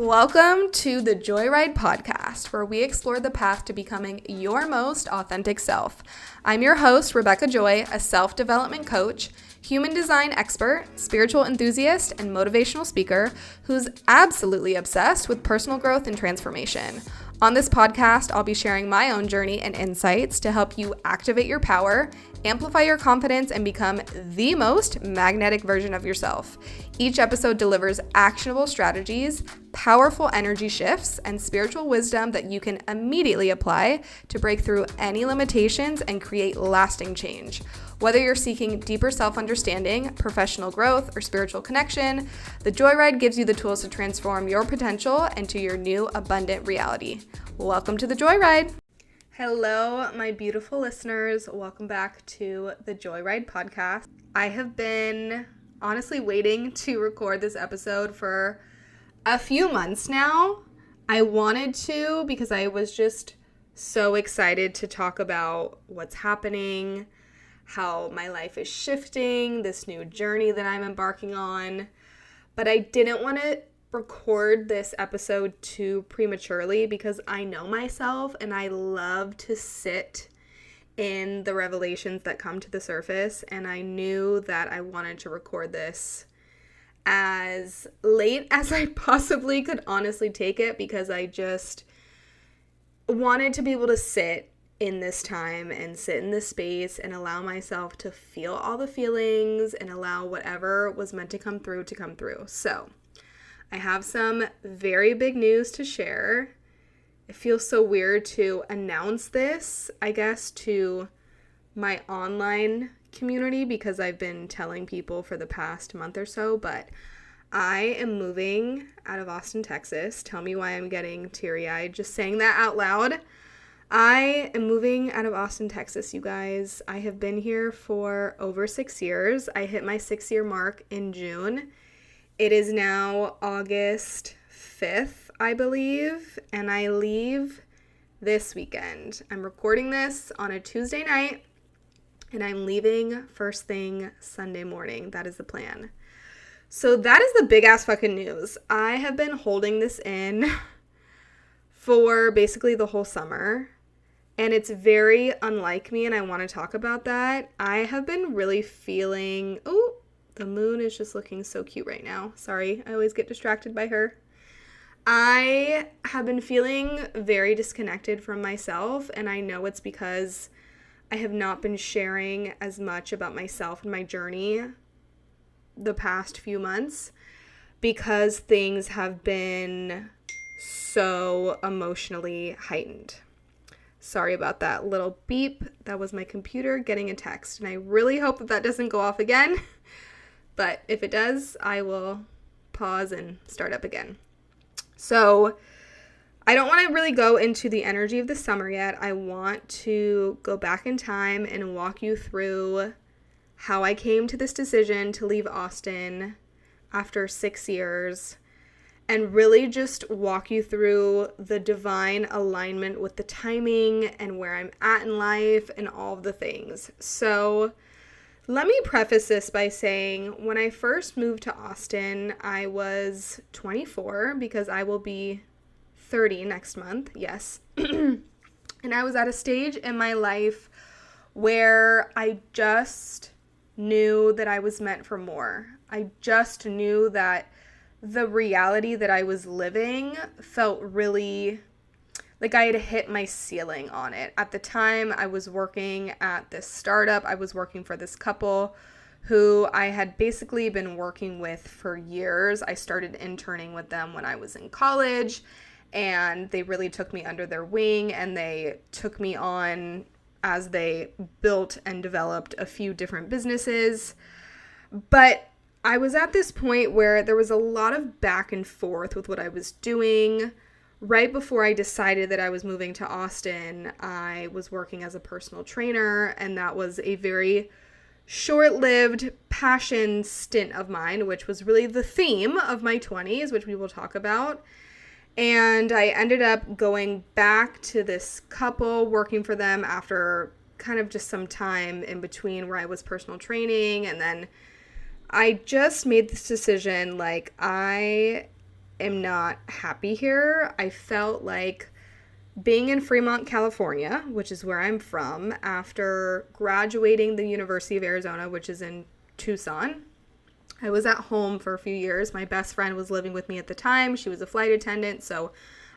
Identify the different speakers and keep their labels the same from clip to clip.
Speaker 1: Welcome to the Joyride podcast, where we explore the path to becoming your most authentic self. I'm your host, Rebecca Joy, a self-development coach, human design expert, spiritual enthusiast, and motivational speaker who's absolutely obsessed with personal growth and transformation. On this podcast, I'll be sharing my own journey and insights to help you activate your power, amplify your confidence, and become the most magnetic version of yourself. Each episode delivers actionable strategies, powerful energy shifts, and spiritual wisdom that you can immediately apply to break through any limitations and create lasting change. Whether you're seeking deeper self-understanding, professional growth, or spiritual connection, the Joyride gives you the tools to transform your potential into your new abundant reality. Welcome to the Joyride. Hello, my beautiful listeners. Welcome back to the Joyride podcast. I have been honestly waiting to record this episode for a few months now. I wanted to because I was just so excited to talk about what's happening, how my life is shifting, this new journey that I'm embarking on. But I didn't want to record this episode too prematurely because I know myself and I love to sit in the revelations that come to the surface, and I knew that I wanted to record this as late as I possibly could honestly take it because I just wanted to be able to sit in this time and sit in this space and allow myself to feel all the feelings and allow whatever was meant to come through. So I have some very big news to share. It feels so weird to announce this, I guess, to my online community because I've been telling people for the past month or so, but I am moving out of Austin, Texas. Tell me why I'm getting teary-eyed just saying that out loud. I am moving out of Austin, Texas, you guys. I have been here for over 6 years. I hit my 6-year mark in June. It is now August 5th, I believe, and I leave this weekend. I'm recording this on a Tuesday night, and I'm leaving first thing Sunday morning. That is the plan. So that is the big ass fucking news. I have been holding this in for basically the whole summer, and it's very unlike me, and I want to talk about that. I have been really feeling, the moon is just looking so cute right now. Sorry, I always get distracted by her. I have been feeling very disconnected from myself, and I know it's because I have not been sharing as much about myself and my journey the past few months because things have been so emotionally heightened. Sorry about that little beep. That was my computer getting a text, and I really hope that doesn't go off again. But if it does, I will pause and start up again. So I don't want to really go into the energy of the summer yet. I want to go back in time and walk you through how I came to this decision to leave Austin after 6 years and really just walk you through the divine alignment with the timing and where I'm at in life and all of the things. So let me preface this by saying when I first moved to Austin, I was 24 because I will be 30 next month. Yes. And I was at a stage in my life where I just knew that I was meant for more. I just knew that the reality that I was living felt really like I had hit my ceiling on it. At the time, I was working at this startup. I was working for this couple who I had basically been working with for years. I started interning with them when I was in college, and they really took me under their wing, and they took me on as they built and developed a few different businesses. But I was at this point where there was a lot of back and forth with what I was doing. Right before I decided that I was moving to Austin, I was working as a personal trainer, and that was a very short-lived passion stint of mine, which was really the theme of my 20s, which we will talk about. And I ended up going back to this couple, working for them after kind of just some time in between where I was personal training, and then I just made this decision, like, I am not happy here. I felt like being in Fremont, California, which is where I'm from, after graduating the University of Arizona, which is in Tucson, I was at home for a few years. My best friend was living with me at the time. She was a flight attendant, so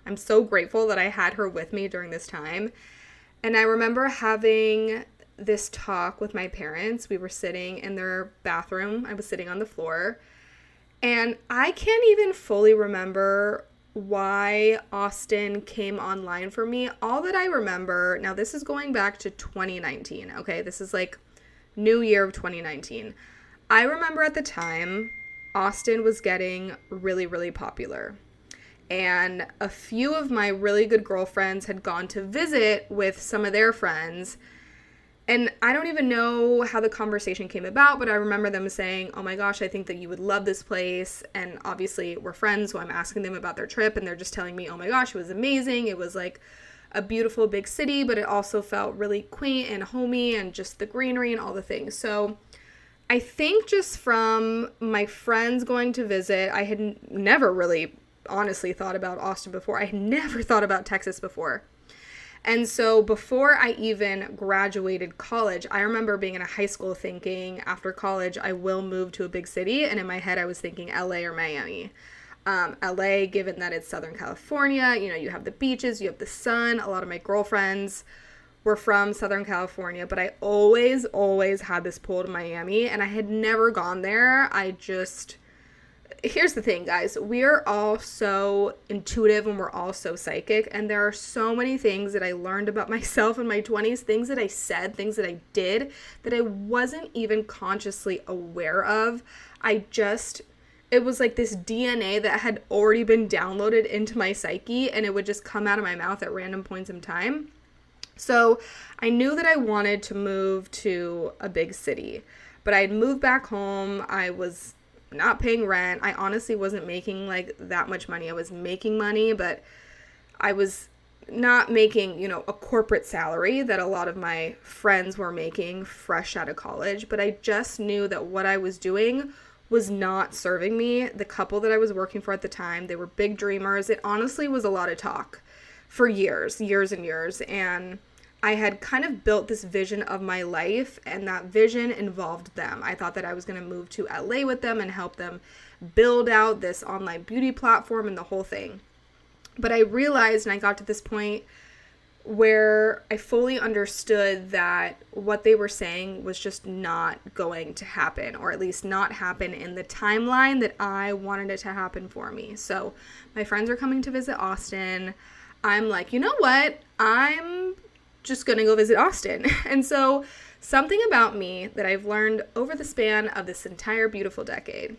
Speaker 1: I'm so grateful that I had her with me during this time. And I remember having this talk with my parents. We were sitting in their bathroom. I was sitting on the floor. And I can't even fully remember why Austin came online for me. All that I remember, now this is going back to 2019, okay? This is like New Year of 2019. I remember at the time, Austin was getting really, really popular. And a few of my really good girlfriends had gone to visit with some of their friends. And I don't even know how the conversation came about, but I remember them saying, oh my gosh, I think that you would love this place. And obviously we're friends, so I'm asking them about their trip, and they're just telling me, oh my gosh, it was amazing. It was like a beautiful big city, but it also felt really quaint and homey and just the greenery and all the things. So I think just from my friends going to visit, I had never really honestly thought about Austin before. I had never thought about Texas before. And so before I even graduated college, I remember being in a high school thinking after college, I will move to a big city. And in my head, I was thinking LA or Miami. LA, given that it's Southern California, you know, you have the beaches, you have the sun. A lot of my girlfriends were from Southern California, but I always had this pull to Miami, and I had never gone there. Here's the thing, guys. We are all so intuitive and we're all so psychic. And there are so many things that I learned about myself in my 20s, things that I said, things that I did that I wasn't even consciously aware of. It was like this DNA that had already been downloaded into my psyche, and it would just come out of my mouth at random points in time. So I knew that I wanted to move to a big city, but I'd moved back home. I was not paying rent. I honestly wasn't making like that much money. I was making money, but I was not making, you know, a corporate salary that a lot of my friends were making fresh out of college. But I just knew that what I was doing was not serving me. The couple that I was working for at the time, they were big dreamers. It honestly was a lot of talk for years and years. And I had kind of built this vision of my life, and that vision involved them. I thought that I was going to move to LA with them and help them build out this online beauty platform and the whole thing. But I realized, and I got to this point where I fully understood that what they were saying was just not going to happen, or at least not happen in the timeline that I wanted it to happen for me. So my friends are coming to visit Austin. I'm like, you know what? I'm just gonna go visit Austin. And so something about me that I've learned over the span of this entire beautiful decade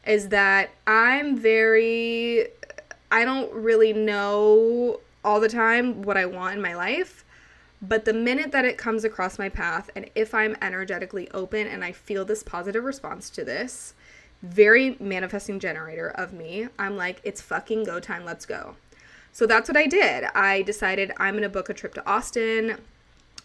Speaker 1: is that I don't really know all the time what I want in my life, but the minute that it comes across my path, and if I'm energetically open and I feel this positive response to this, very manifesting generator of me, I'm like, it's fucking go time, let's go. So that's what I did. I decided I'm going to book a trip to Austin.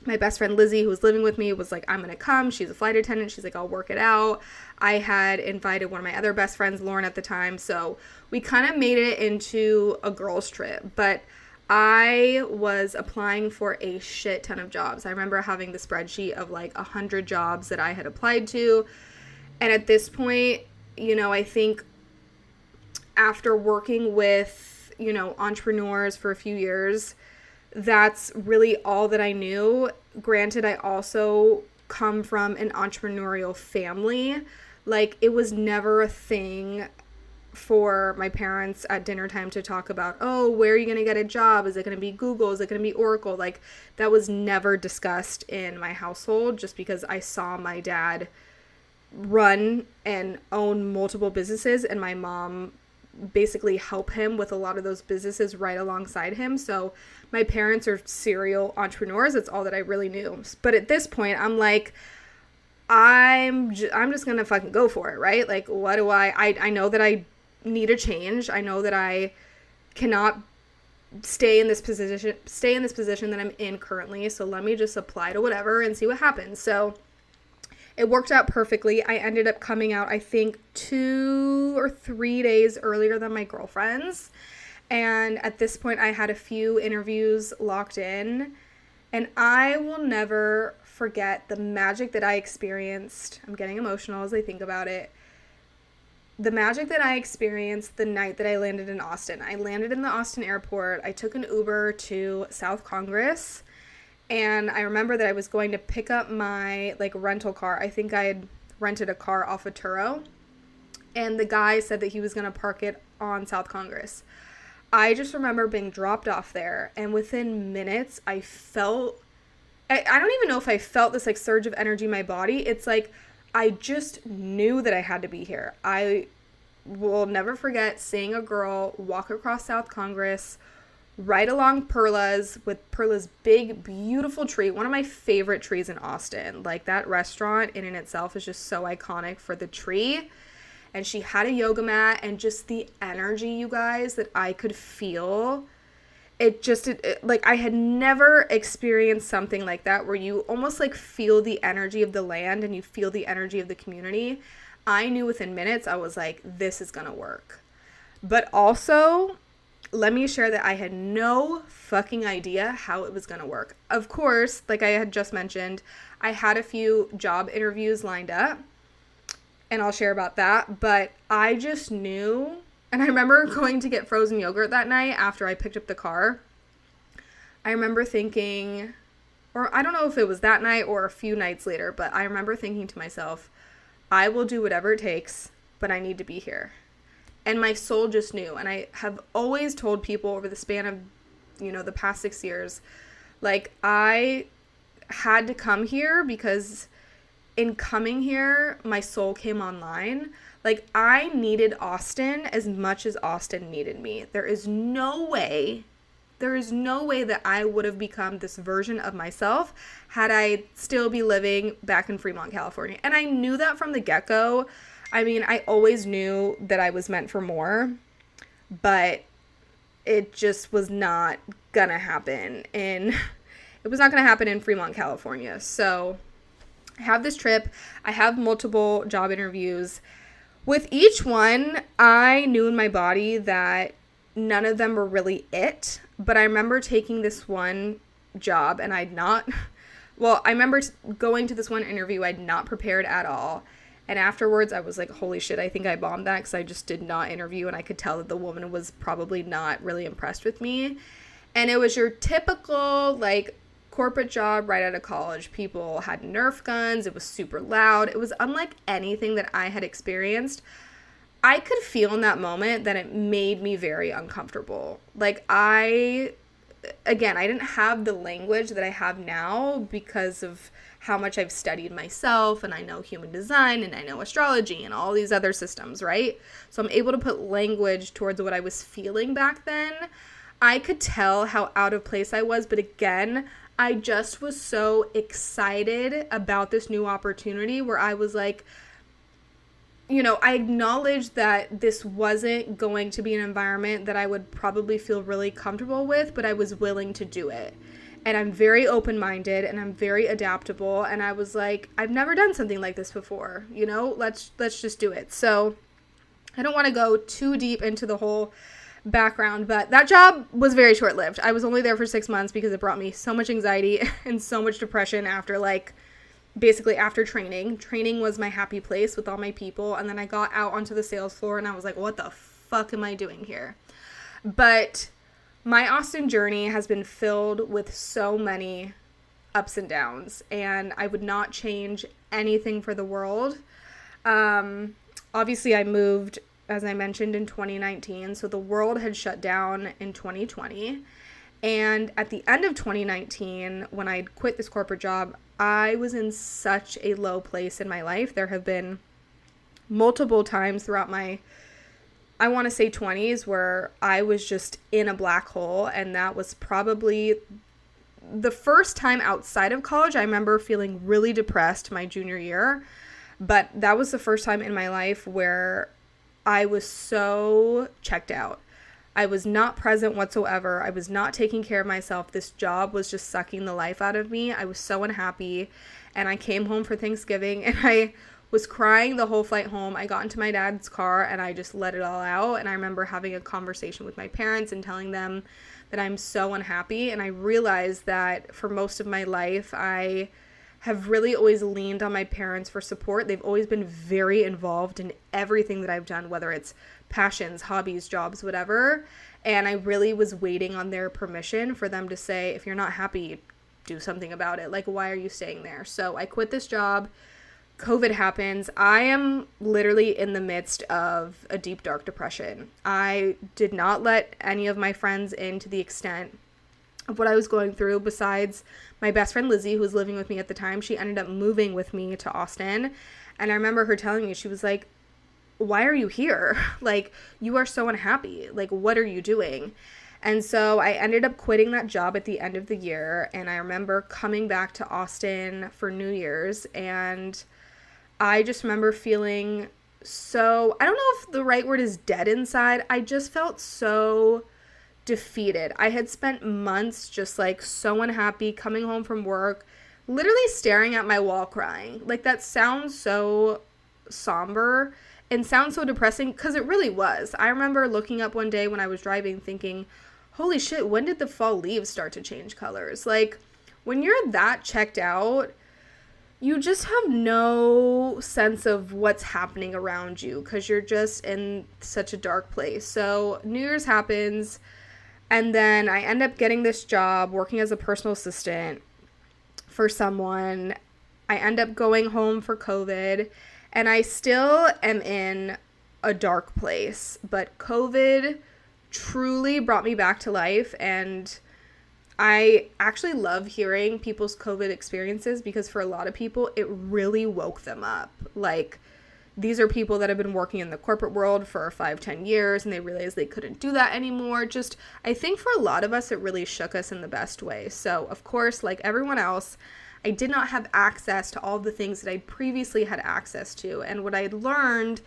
Speaker 1: My best friend Lizzie, who was living with me, was like, I'm going to come. She's a flight attendant. She's like, I'll work it out. I had invited one of my other best friends, Lauren, at the time. So we kind of made it into a girls' trip. But I was applying for a shit ton of jobs. I remember having the spreadsheet of like 100 jobs that I had applied to. And at this point, you know, I think after working with, you know, entrepreneurs for a few years, that's really all that I knew. Granted, I also come from an entrepreneurial family. Like, it was never a thing for my parents at dinner time to talk about, oh, where are you going to get a job? Is it going to be Google? Is it going to be Oracle? Like, that was never discussed in my household, just because I saw my dad run and own multiple businesses, and my mom basically help him with a lot of those businesses right alongside him. So my parents are serial entrepreneurs. That's all that I really knew. But at this point, I'm like, I'm just gonna fucking go for it, right? Like, what do I know that I need a change. I know that I cannot stay in this position that I'm in currently. So let me just apply to whatever and see what happens. So It worked out perfectly. I ended up coming out, I think, 2 or 3 days earlier than my girlfriends. And at this point, I had a few interviews locked in. And I will never forget the magic that I experienced. I'm getting emotional as I think about it. The magic that I experienced the night that I landed in Austin. I landed in the Austin airport. I took an Uber to South Congress. And I remember that I was going to pick up my rental car. I think I had rented a car off of Turo. And the guy said that he was going to park it on South Congress. I just remember being dropped off there. And within minutes, I don't even know if I felt this surge of energy in my body. It's I just knew that I had to be here. I will never forget seeing a girl walk across South Congress right along Perla's with Perla's big, beautiful tree. One of my favorite trees in Austin. That restaurant in and itself is just so iconic for the tree. And she had a yoga mat, and just the energy, you guys, that I could feel. I had never experienced something like that where you almost feel the energy of the land and you feel the energy of the community. I knew within minutes, I was like, this is going to work. But also, let me share that I had no fucking idea how it was going to work. Of course, like I had just mentioned, I had a few job interviews lined up, and I'll share about that. But I just knew. And I remember going to get frozen yogurt that night after I picked up the car. I remember thinking, or I don't know if it was that night or a few nights later, but I remember thinking to myself, I will do whatever it takes, but I need to be here. And my soul just knew. And I have always told people over the span of, the past 6 years, I had to come here because in coming here, my soul came online. I needed Austin as much as Austin needed me. There is no way that I would have become this version of myself had I still be living back in Fremont, California. And I knew that from the get-go. I mean, I always knew that I was meant for more, but it just was not gonna happen in Fremont, California. So I have this trip. I have multiple job interviews. With each one, I knew in my body that none of them were really it. But I remember taking this one job and I remember going to this one interview. I'd not prepared at all. And afterwards, I was like, holy shit, I think I bombed that because I just did not interview. And I could tell that the woman was probably not really impressed with me. And it was your typical, corporate job right out of college. People had Nerf guns. It was super loud. It was unlike anything that I had experienced. I could feel in that moment that it made me very uncomfortable. I didn't have the language that I have now because of how much I've studied myself, and I know human design, and I know astrology, and all these other systems, right? So I'm able to put language towards what I was feeling back then. I could tell how out of place I was, but again, I just was so excited about this new opportunity where I was I acknowledged that this wasn't going to be an environment that I would probably feel really comfortable with, but I was willing to do it. And I'm very open-minded and I'm very adaptable. And I was like, I've never done something like this before, let's just do it. So I don't want to go too deep into the whole background, but that job was very short-lived. I was only there for 6 months because it brought me so much anxiety and so much depression after basically after training. Training was my happy place with all my people, and then I got out onto the sales floor and I was like, what the fuck am I doing here? But my Austin journey has been filled with so many ups and downs, and I would not change anything for the world. Obviously I moved, as I mentioned, in 2019. So the world had shut down in 2020. And at the end of 2019, when I quit this corporate job, I was in such a low place in my life. There have been multiple times throughout my, I want to say 20s, where I was just in a black hole. And that was probably the first time outside of college. I remember feeling really depressed my junior year. But that was the first time in my life where I was so checked out. I was not present whatsoever. I was not taking care of myself. This job was just sucking the life out of me. I was so unhappy. And I came home for Thanksgiving and I was crying the whole flight home. I got into my dad's car and I just let it all out. And I remember having a conversation with my parents and telling them that I'm so unhappy. And I realized that for most of my life, I have really always leaned on my parents for support. They've always been very involved in everything that I've done, whether it's passions, hobbies, jobs, whatever. And I really was waiting on their permission for them to say, if you're not happy, do something about it. Like, why are you staying there? So I quit this job. COVID happens. I am literally in the midst of a deep, dark depression. I did not let any of my friends in to the extent of what I was going through. Besides my best friend Lizzie, who was living with me at the time, she ended up moving with me to Austin. And I remember her telling me, she was like, why are you here? Like, you are so unhappy. Like, what are you doing? And so I ended up quitting that job at the end of the year. And I remember coming back to Austin for New Year's. And I just remember feeling so, I don't know if the right word is dead inside. I just felt so defeated. I had spent months just like so unhappy, coming home from work, literally staring at my wall crying. Like, that sounds so somber and sounds so depressing, because it really was. I remember looking up one day when I was driving thinking, holy shit, when did the fall leaves start to change colors? Like, when you're that checked out, you just have no sense of what's happening around you because you're just in such a dark place. So New Year's happens, and then I end up getting this job working as a personal assistant for someone. I end up going home for COVID, and I still am in a dark place, but COVID truly brought me back to life. And I actually love hearing people's COVID experiences, because for a lot of people, it really woke them up. Like, these are people that have been working in the corporate world for 5-10 years, and they realized they couldn't do that anymore. Just, I think for a lot of us, it really shook us in the best way. So, of course, like everyone else, I did not have access to all the things that I previously had access to. And what I had learned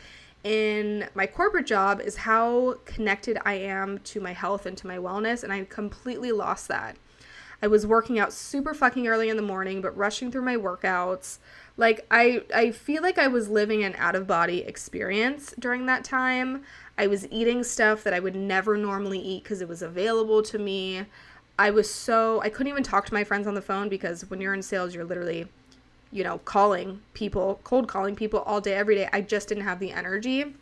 Speaker 1: in my corporate job is how connected I am to my health and to my wellness, and I completely lost that. I was working out super fucking early in the morning, but rushing through my workouts. Like, I feel like I was living an out-of-body experience during that time. I was eating stuff that I would never normally eat because it was available to me. I couldn't even talk to my friends on the phone, because when you're in sales, you're literally, cold calling people all day, every day. I just didn't have the energy.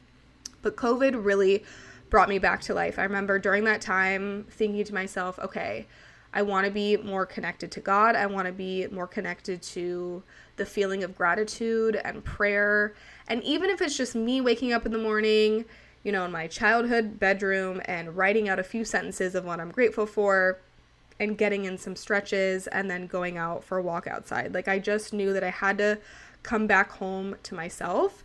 Speaker 1: But COVID really brought me back to life. I remember during that time thinking to myself, okay, I want to be more connected to God. I want to be more connected to the feeling of gratitude and prayer. And even if it's just me waking up in the morning, in my childhood bedroom and writing out a few sentences of what I'm grateful for, and getting in some stretches, and then going out for a walk outside. Like, I just knew that I had to come back home to myself.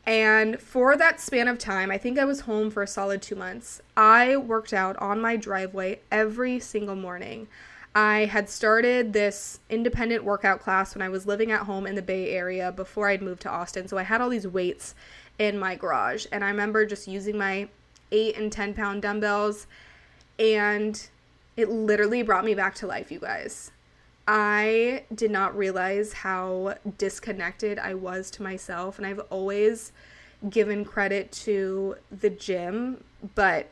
Speaker 1: And for that span of time, I think I was home for a solid 2 months. I worked out on my driveway every single morning. I had started this independent workout class when I was living at home in the Bay Area before I'd moved to Austin. So I had all these weights in my garage. And I remember just using my 8 and 10 pound dumbbells, and it literally brought me back to life, you guys. I did not realize how disconnected I was to myself, and I've always given credit to the gym, but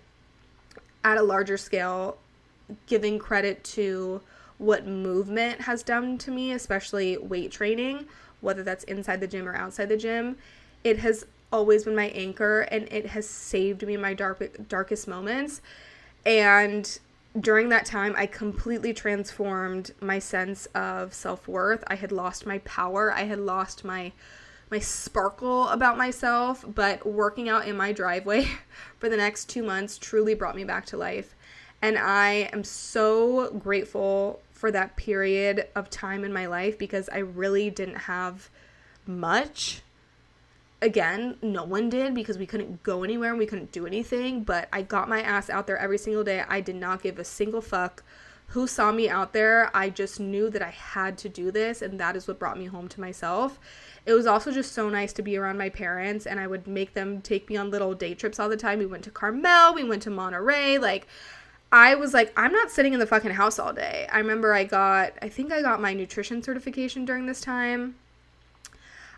Speaker 1: at a larger scale, giving credit to what movement has done to me, especially weight training, whether that's inside the gym or outside the gym. It has always been my anchor, and it has saved me in my darkest moments. And during that time, I completely transformed my sense of self-worth. I had lost my power. I had lost my sparkle about myself. But working out in my driveway for the next 2 months truly brought me back to life. And I am so grateful for that period of time in my life, because I really didn't have much. Again, no one did, because we couldn't go anywhere and we couldn't do anything, but I got my ass out there every single day. I did not give a single fuck who saw me out there, I just knew that I had to do this, and that is what brought me home to myself. It was also just so nice to be around my parents, and I would make them take me on little day trips all the time. We went to Carmel, we went to Monterey. Like, I was like, I'm not sitting in the fucking house all day. I remember I think I got my nutrition certification during this time.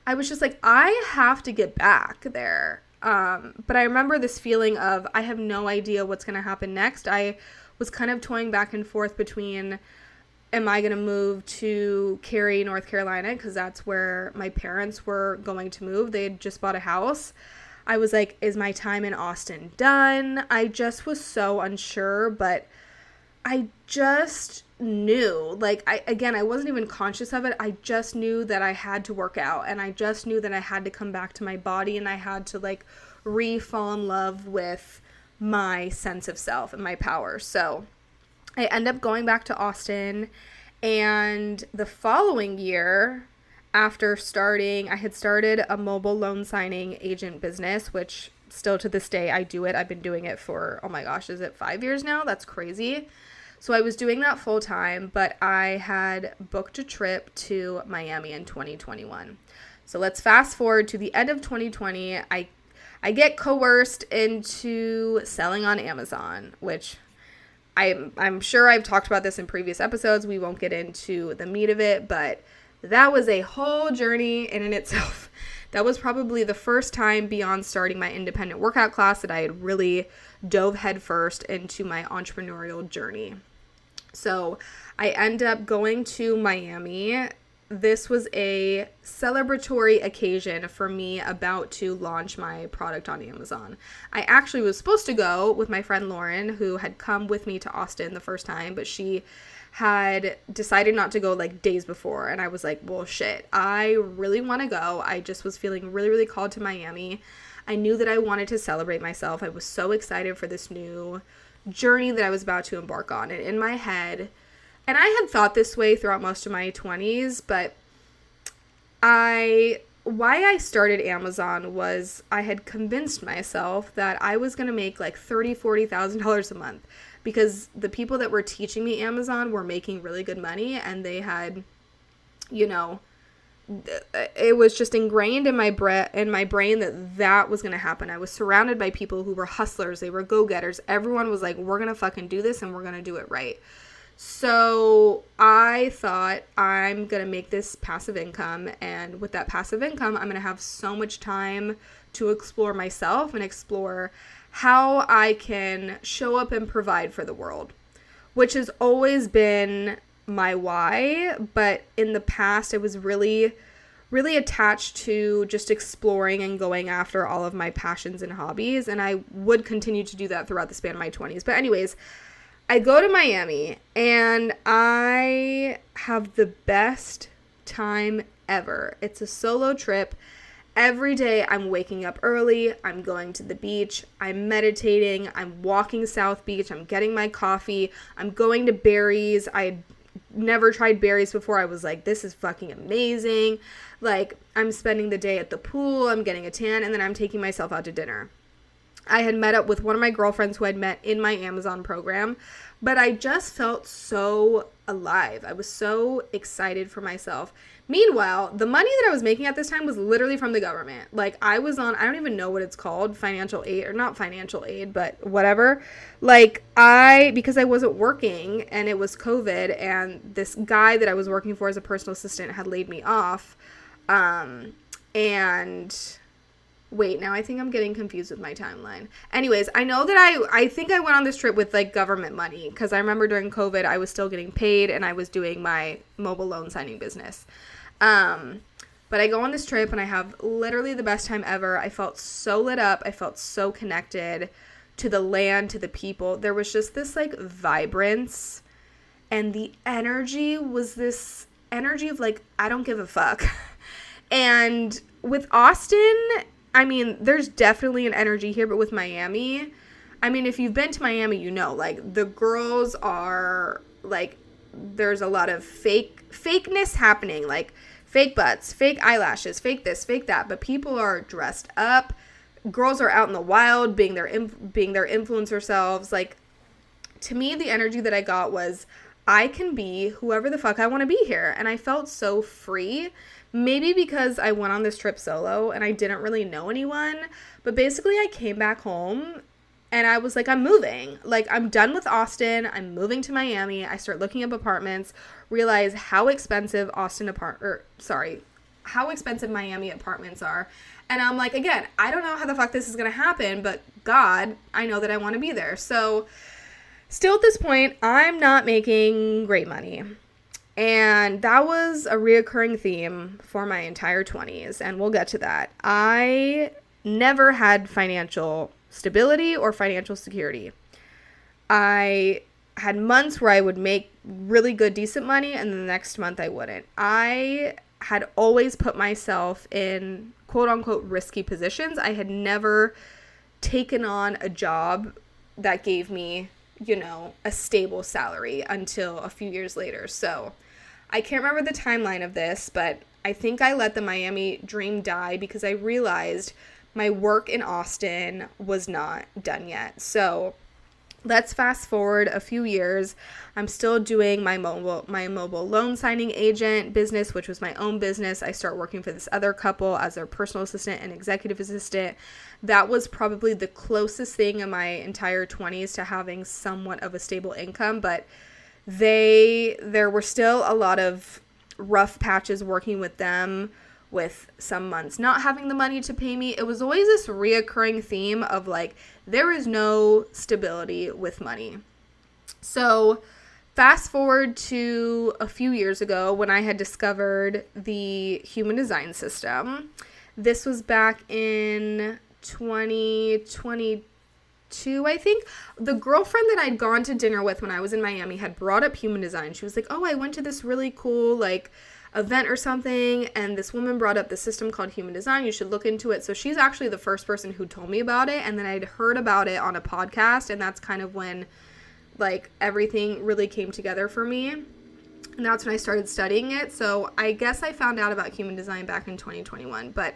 Speaker 1: I was just like, I have to get back there. But I remember this feeling of, I have no idea what's going to happen next. I was kind of toying back and forth between, am I going to move to Cary, North Carolina? Because that's where my parents were going to move. They had just bought a house. I was like, is my time in Austin done? I just was so unsure, but I just knew, like, I wasn't even conscious of it. I just knew that I had to work out, and I just knew that I had to come back to my body, and I had to, like, fall in love with my sense of self and my power. So I end up going back to Austin, and the following year, after I had started a mobile loan signing agent business, which still to this day I do it. I've been doing it for, oh my gosh, is it 5 years now? That's crazy. So I was doing that full time, but I had booked a trip to Miami in 2021. So let's fast forward to the end of 2020. I get coerced into selling on Amazon, which I'm sure I've talked about this in previous episodes. We won't get into the meat of it, but that was a whole journey in and itself. That was probably the first time beyond starting my independent workout class that I had really dove headfirst into my entrepreneurial journey. So I end up going to Miami. This was a celebratory occasion for me about to launch my product on Amazon. I actually was supposed to go with my friend Lauren, who had come with me to Austin the first time, but she had decided not to go like days before. And I was like, well, shit, I really want to go. I just was feeling really, really called to Miami. I knew that I wanted to celebrate myself. I was so excited for this new journey that I was about to embark on. And in my head, and I had thought this way throughout most of my 20s, but why I started Amazon was I had convinced myself that I was going to make like $30,000, $40,000 a month, because the people that were teaching me Amazon were making really good money, and they had, it was just ingrained in my brain that was going to happen. I was surrounded by people who were hustlers. They were go-getters. Everyone was like, we're going to fucking do this, and we're going to do it right. So I thought, I'm going to make this passive income, and with that passive income, I'm going to have so much time to explore myself and explore how I can show up and provide for the world, which has always been my why. But in the past, I was really, really attached to just exploring and going after all of my passions and hobbies, and I would continue to do that throughout the span of my 20s. But anyways, I go to Miami, and I have the best time ever. It's a solo trip. Every day I'm waking up early, I'm going to the beach, I'm meditating, I'm walking South Beach, I'm getting my coffee, I'm going to Barry's. I had never tried Barry's before. I was like, this is fucking amazing. Like, I'm spending the day at the pool, I'm getting a tan, and then I'm taking myself out to dinner. I had met up with one of my girlfriends who I'd met in my Amazon program, but I just felt so alive. I was so excited for myself. Meanwhile, the money that I was making at this time was literally from the government. Like, I was on, I don't even know what it's called, financial aid, or not financial aid, but whatever. Like, because I wasn't working and it was COVID, and this guy that I was working for as a personal assistant had laid me off, and wait, now I think I'm getting confused with my timeline. Anyways, I know that I think I went on this trip with like government money, because I remember during COVID I was still getting paid and I was doing my mobile loan signing business. But I go on this trip and I have literally the best time ever. I felt so lit up. I felt so connected to the land, to the people. There was just this like vibrance, and the energy was this energy of like, I don't give a fuck. And with Austin, I mean, there's definitely an energy here, but with Miami, I mean, if you've been to Miami, you know, like, the girls are, like, there's a lot of fakeness happening, like, fake butts, fake eyelashes, fake this, fake that, but people are dressed up. Girls are out in the wild, being their influencer selves. Like, to me, the energy that I got was, I can be whoever the fuck I want to be here. And I felt so free. Maybe because I went on this trip solo and I didn't really know anyone. But basically I came back home and I was like, I'm moving. Like, I'm done with Austin. I'm moving to Miami. I start looking up apartments, realize how expensive how expensive Miami apartments are. And I'm like, again, I don't know how the fuck this is going to happen, but God, I know that I want to be there. So still at this point, I'm not making great money. And that was a reoccurring theme for my entire 20s. And we'll get to that. I never had financial stability or financial security. I had months where I would make really good, decent money, and the next month I wouldn't. I had always put myself in quote unquote risky positions. I had never taken on a job that gave me, a stable salary until a few years later. So I can't remember the timeline of this, but I think I let the Miami dream die because I realized my work in Austin was not done yet. So let's fast forward a few years. I'm still doing my mobile loan signing agent business, which was my own business. I start working for this other couple as their personal assistant and executive assistant. That was probably the closest thing in my entire 20s to having somewhat of a stable income, but there were still a lot of rough patches working with them, with some months not having the money to pay me. It was always this reoccurring theme of like, there is no stability with money. So fast forward to a few years ago when I had discovered the human design system. This was back in 2022, I think. The girlfriend that I'd gone to dinner with when I was in Miami had brought up human design. She was like, oh, I went to this really cool, event or something, and this woman brought up the system called human design. You should look into it. So she's actually the first person who told me about it, and then I'd heard about it on a podcast, and that's kind of when everything really came together for me, and that's when I started studying it. So I guess I found out about human design back in 2021, but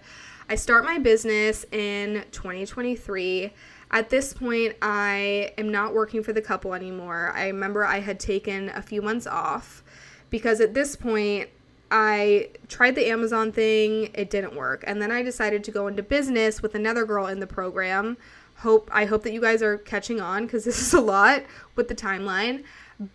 Speaker 1: I start my business in 2023. At this point, I am not working for the couple anymore. I remember I had taken a few months off because at this point I tried the Amazon thing, it didn't work. And then I decided to go into business with another girl in the program. I hope that you guys are catching on because this is a lot with the timeline.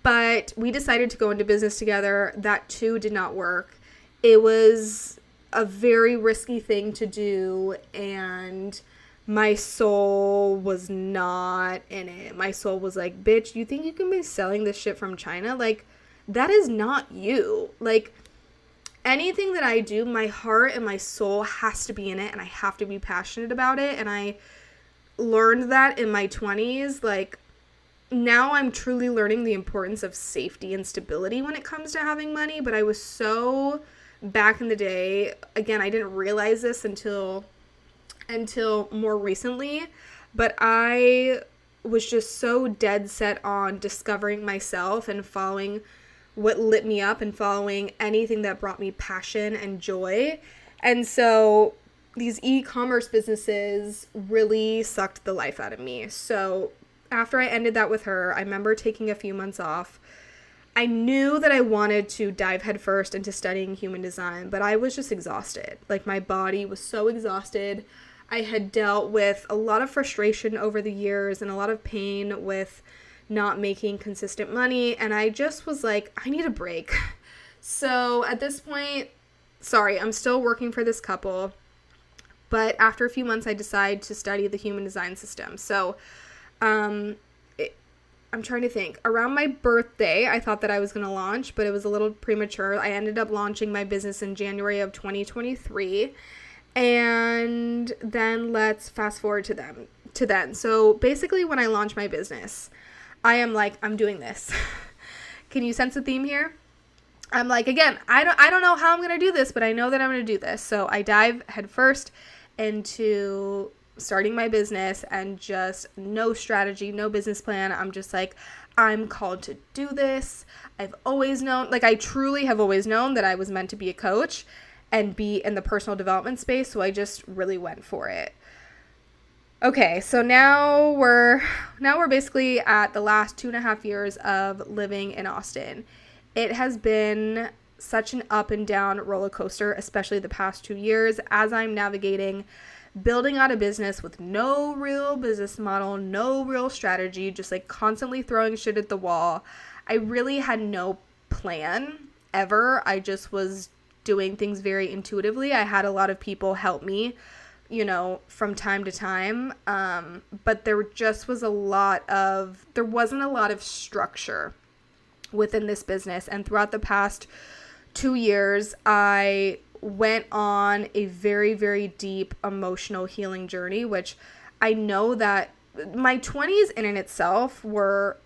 Speaker 1: But we decided to go into business together. That too did not work. It was a very risky thing to do, and my soul was not in it. My soul was like, bitch, you think you can be selling this shit from China? That is not you. Anything that I do, my heart and my soul has to be in it, and I have to be passionate about it. And I learned that in my 20s. Now I'm truly learning the importance of safety and stability when it comes to having money. But I was so back in the day, again, I didn't realize this until more recently, but I was just so dead set on discovering myself and following what lit me up and following anything that brought me passion and joy. And so these e-commerce businesses really sucked the life out of me. So after I ended that with her, I remember taking a few months off. I knew that I wanted to dive headfirst into studying human design, but I was just exhausted. My body was so exhausted. I had dealt with a lot of frustration over the years and a lot of pain with not making consistent money, and I just was like, I need a break. So at this point, I'm still working for this couple, but after a few months I decided to study the human design system. So I'm trying to think. Around my birthday, I thought that I was going to launch, but it was a little premature. I ended up launching my business in January of 2023, and then let's fast forward to then. So basically when I launched my business, I am like, I'm doing this. Can you sense the theme here? I'm like, again, I don't know how I'm going to do this, but I know that I'm going to do this. So I dive headfirst into starting my business and just no strategy, no business plan. I'm just like, I'm called to do this. I've always known, I truly have always known that I was meant to be a coach and be in the personal development space. So I just really went for it. Okay, so now we're basically at the last 2.5 years of living in Austin. It has been such an up and down roller coaster, especially the past 2 years, as I'm navigating building out a business with no real business model, no real strategy, just like constantly throwing shit at the wall. I really had no plan ever. I just was doing things very intuitively. I had a lot of people help me, from time to time. But there wasn't a lot of structure within this business. And throughout the past 2 years, I went on a very, very deep emotional healing journey, which I know that my 20s in and itself were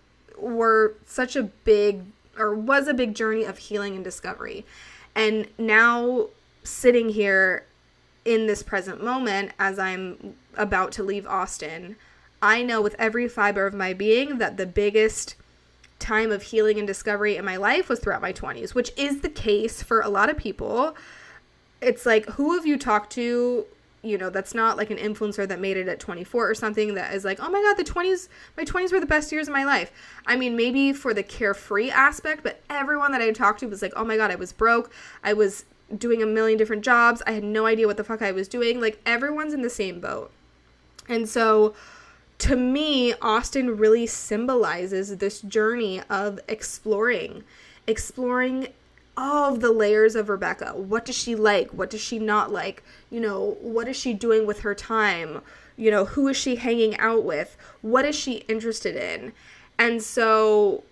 Speaker 1: such a big, or was a big journey of healing and discovery. And now sitting here in this present moment, as I'm about to leave Austin, I know with every fiber of my being that the biggest time of healing and discovery in my life was throughout my 20s, which is the case for a lot of people. It's like, who have you talked to, that's not like an influencer that made it at 24 or something, that is like, oh my God, my 20s were the best years of my life. I mean, maybe for the carefree aspect, but everyone that I talked to was like, oh my God, I was broke. I was doing a million different jobs. I had no idea what the fuck I was doing. Like, everyone's in the same boat. And so to me, Austin really symbolizes this journey of exploring all of the layers of Rebecca. What does she like? What does she not like? What is she doing with her time? Who is she hanging out with? What is she interested in? And so,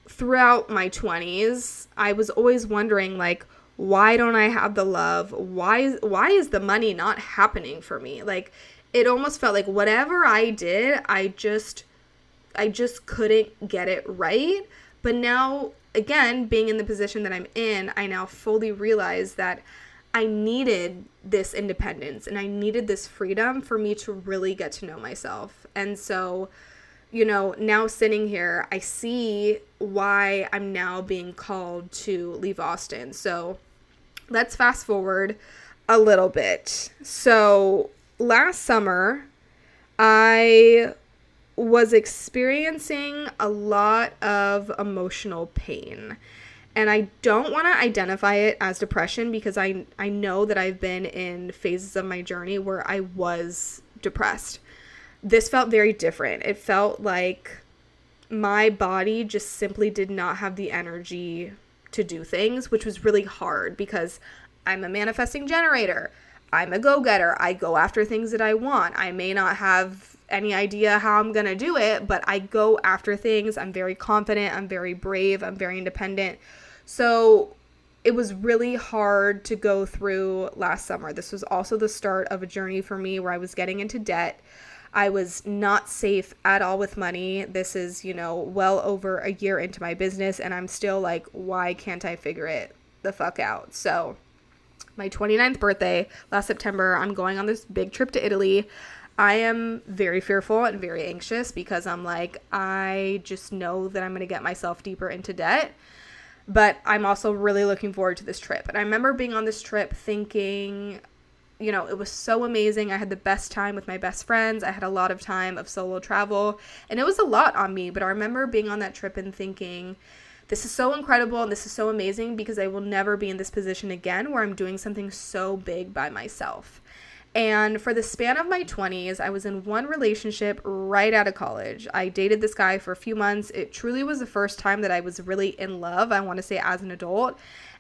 Speaker 1: throughout my 20s, I was always wondering, like, why don't I have the love? Why is the money not happening for me? Like, it almost felt like whatever I did, I just couldn't get it right. But now, again, being in the position that I'm in, I now fully realize that I needed this independence and I needed this freedom for me to really get to know myself. And so, now sitting here, I see why I'm now being called to leave Austin. So let's fast forward a little bit. So last summer, I was experiencing a lot of emotional pain. And I don't want to identify it as depression because I know that I've been in phases of my journey where I was depressed. This felt very different. It felt like my body just simply did not have the energy to do things, which was really hard because I'm a manifesting generator. I'm a go-getter. I go after things that I want. I may not have any idea how I'm going to do it, but I go after things. I'm very confident. I'm very brave. I'm very independent. So it was really hard to go through last summer. This was also the start of a journey for me where I was getting into debt. I was not safe at all with money. This is, well over a year into my business, and I'm still like, why can't I figure it the fuck out? So my 29th birthday, last September, I'm going on this big trip to Italy. I am very fearful and very anxious because I'm like, I just know that I'm going to get myself deeper into debt. But I'm also really looking forward to this trip. And I remember being on this trip thinking, it was so amazing. I had the best time with my best friends. I had a lot of time of solo travel. And it was a lot on me. But I remember being on that trip and thinking, this is so incredible and this is so amazing because I will never be in this position again where I'm doing something so big by myself. And for the span of my 20s, I was in one relationship right out of college. I dated this guy for a few months. It truly was the first time that I was really in love, I want to say, as an adult.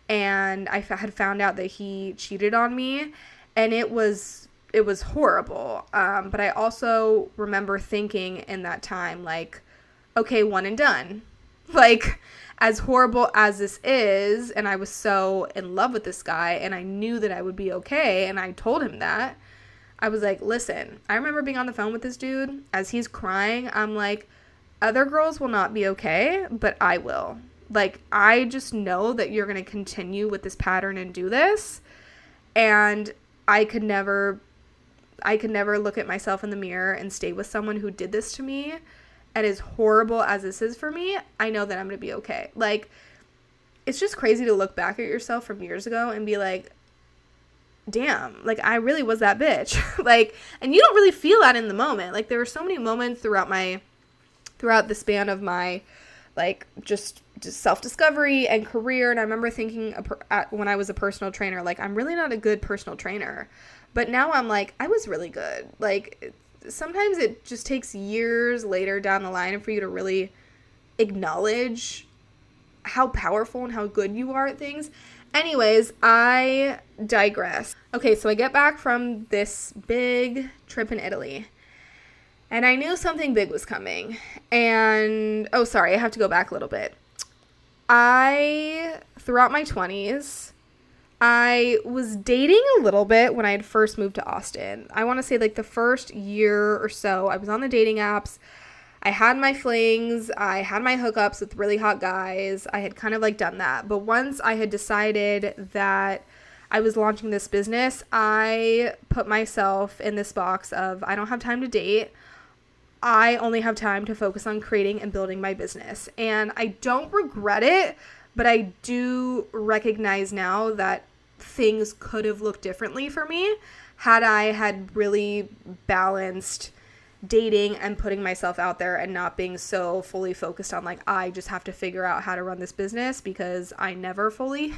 Speaker 1: And I had found out that he cheated on me, and it was horrible. But I also remember thinking in that time, like, okay, one and done. Like, as horrible as this is, and I was so in love with this guy, and I knew that I would be okay, and I told him that. I was like, listen, I remember being on the phone with this dude as he's crying. I'm like, other girls will not be okay, but I will. Like, I just know that you're going to continue with this pattern and do this. And I could never look at myself in the mirror and stay with someone who did this to me. And as horrible as this is for me, I know that I'm going to be okay. Like, it's just crazy to look back at yourself from years ago and be like, damn, like I really was that bitch. Like, and you don't really feel that in the moment. Like there were so many moments throughout the span of my like just self-discovery and career. And I remember thinking when I was a personal trainer, like I'm really not a good personal trainer. But now I'm like, I was really good. Like sometimes it just takes years later down the line for you to really acknowledge how powerful and how good you are at things. Anyways, I digress. Okay, so I get back from this big trip in Italy. And I knew something big was coming. And, oh, sorry, I have to go back a little bit. Throughout my 20s, I was dating a little bit when I had first moved to Austin. I want to say like the first year or so, I was on the dating apps. I had my flings. I had my hookups with really hot guys. I had kind of like done that. But once I had decided that I was launching this business, I put myself in this box of I don't have time to date. I only have time to focus on creating and building my business. And I don't regret it, but I do recognize now that things could have looked differently for me had I had really balanced dating and putting myself out there and not being so fully focused on like, I just have to figure out how to run this business because I never fully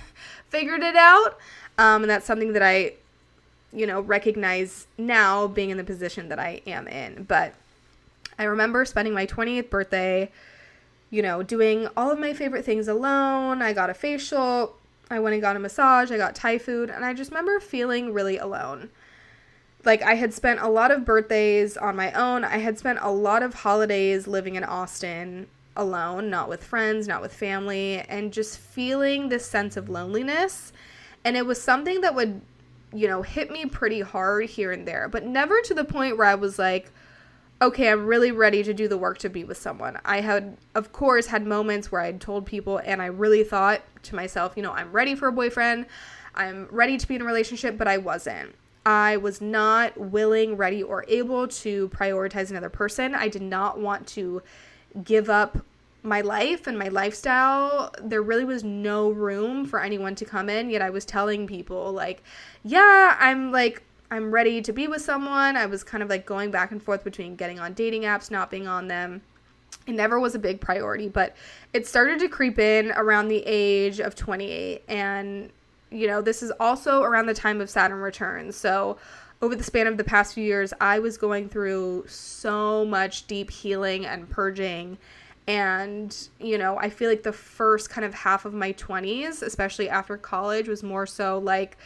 Speaker 1: figured it out. And that's something that I, recognize now being in the position that I am in. But I remember spending my 28th birthday, doing all of my favorite things alone. I got a facial. I went and got a massage. I got Thai food. And I just remember feeling really alone. Like I had spent a lot of birthdays on my own. I had spent a lot of holidays living in Austin alone, not with friends, not with family, and just feeling this sense of loneliness. And it was something that would, hit me pretty hard here and there, but never to the point where I was like, okay, I'm really ready to do the work to be with someone. I had, of course, had moments where I'd told people and I really thought to myself, I'm ready for a boyfriend. I'm ready to be in a relationship, but I wasn't. I was not willing, ready, or able to prioritize another person. I did not want to give up my life and my lifestyle. There really was no room for anyone to come in, yet I was telling people like, yeah, I'm ready to be with someone. I was kind of like going back and forth between getting on dating apps, not being on them. It never was a big priority, but it started to creep in around the age of 28. And, this is also around the time of Saturn returns. So over the span of the past few years, I was going through so much deep healing and purging. And, I feel like the first kind of half of my 20s, especially after college, was more so like,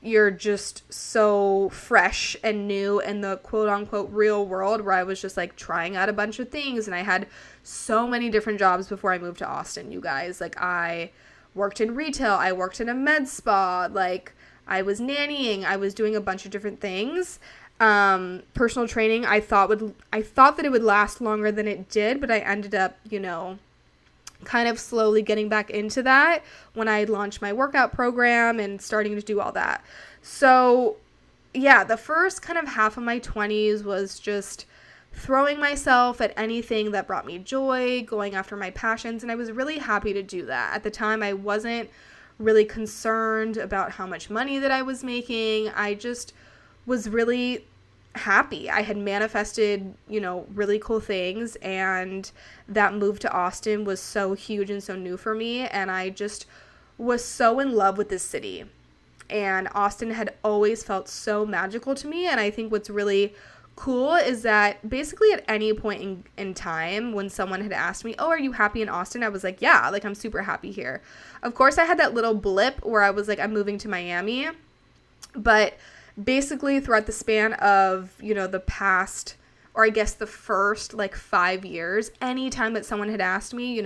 Speaker 1: you're just so fresh and new in the quote unquote real world, where I was just like trying out a bunch of things. And I had so many different jobs before I moved to Austin, you guys. Like I worked in retail. I worked in a med spa. Like I was nannying. I was doing a bunch of different things. Personal training, I thought that it would last longer than it did, but I ended up, kind of slowly getting back into that when I launched my workout program and starting to do all that. So yeah, the first kind of half of my 20s was just throwing myself at anything that brought me joy, going after my passions. And I was really happy to do that. At the time, I wasn't really concerned about how much money that I was making. I just was really happy. I had manifested, really cool things, and that move to Austin was so huge and so new for me, and I just was so in love with this city. And Austin had always felt so magical to me, and I think what's really cool is that basically at any point in time when someone had asked me, oh, are you happy in Austin? I was like, yeah, like I'm super happy here. Of course, I had that little blip where I was like, I'm moving to Miami, but basically throughout the span of, the past, or I guess the first 5 years, anytime that someone had asked me,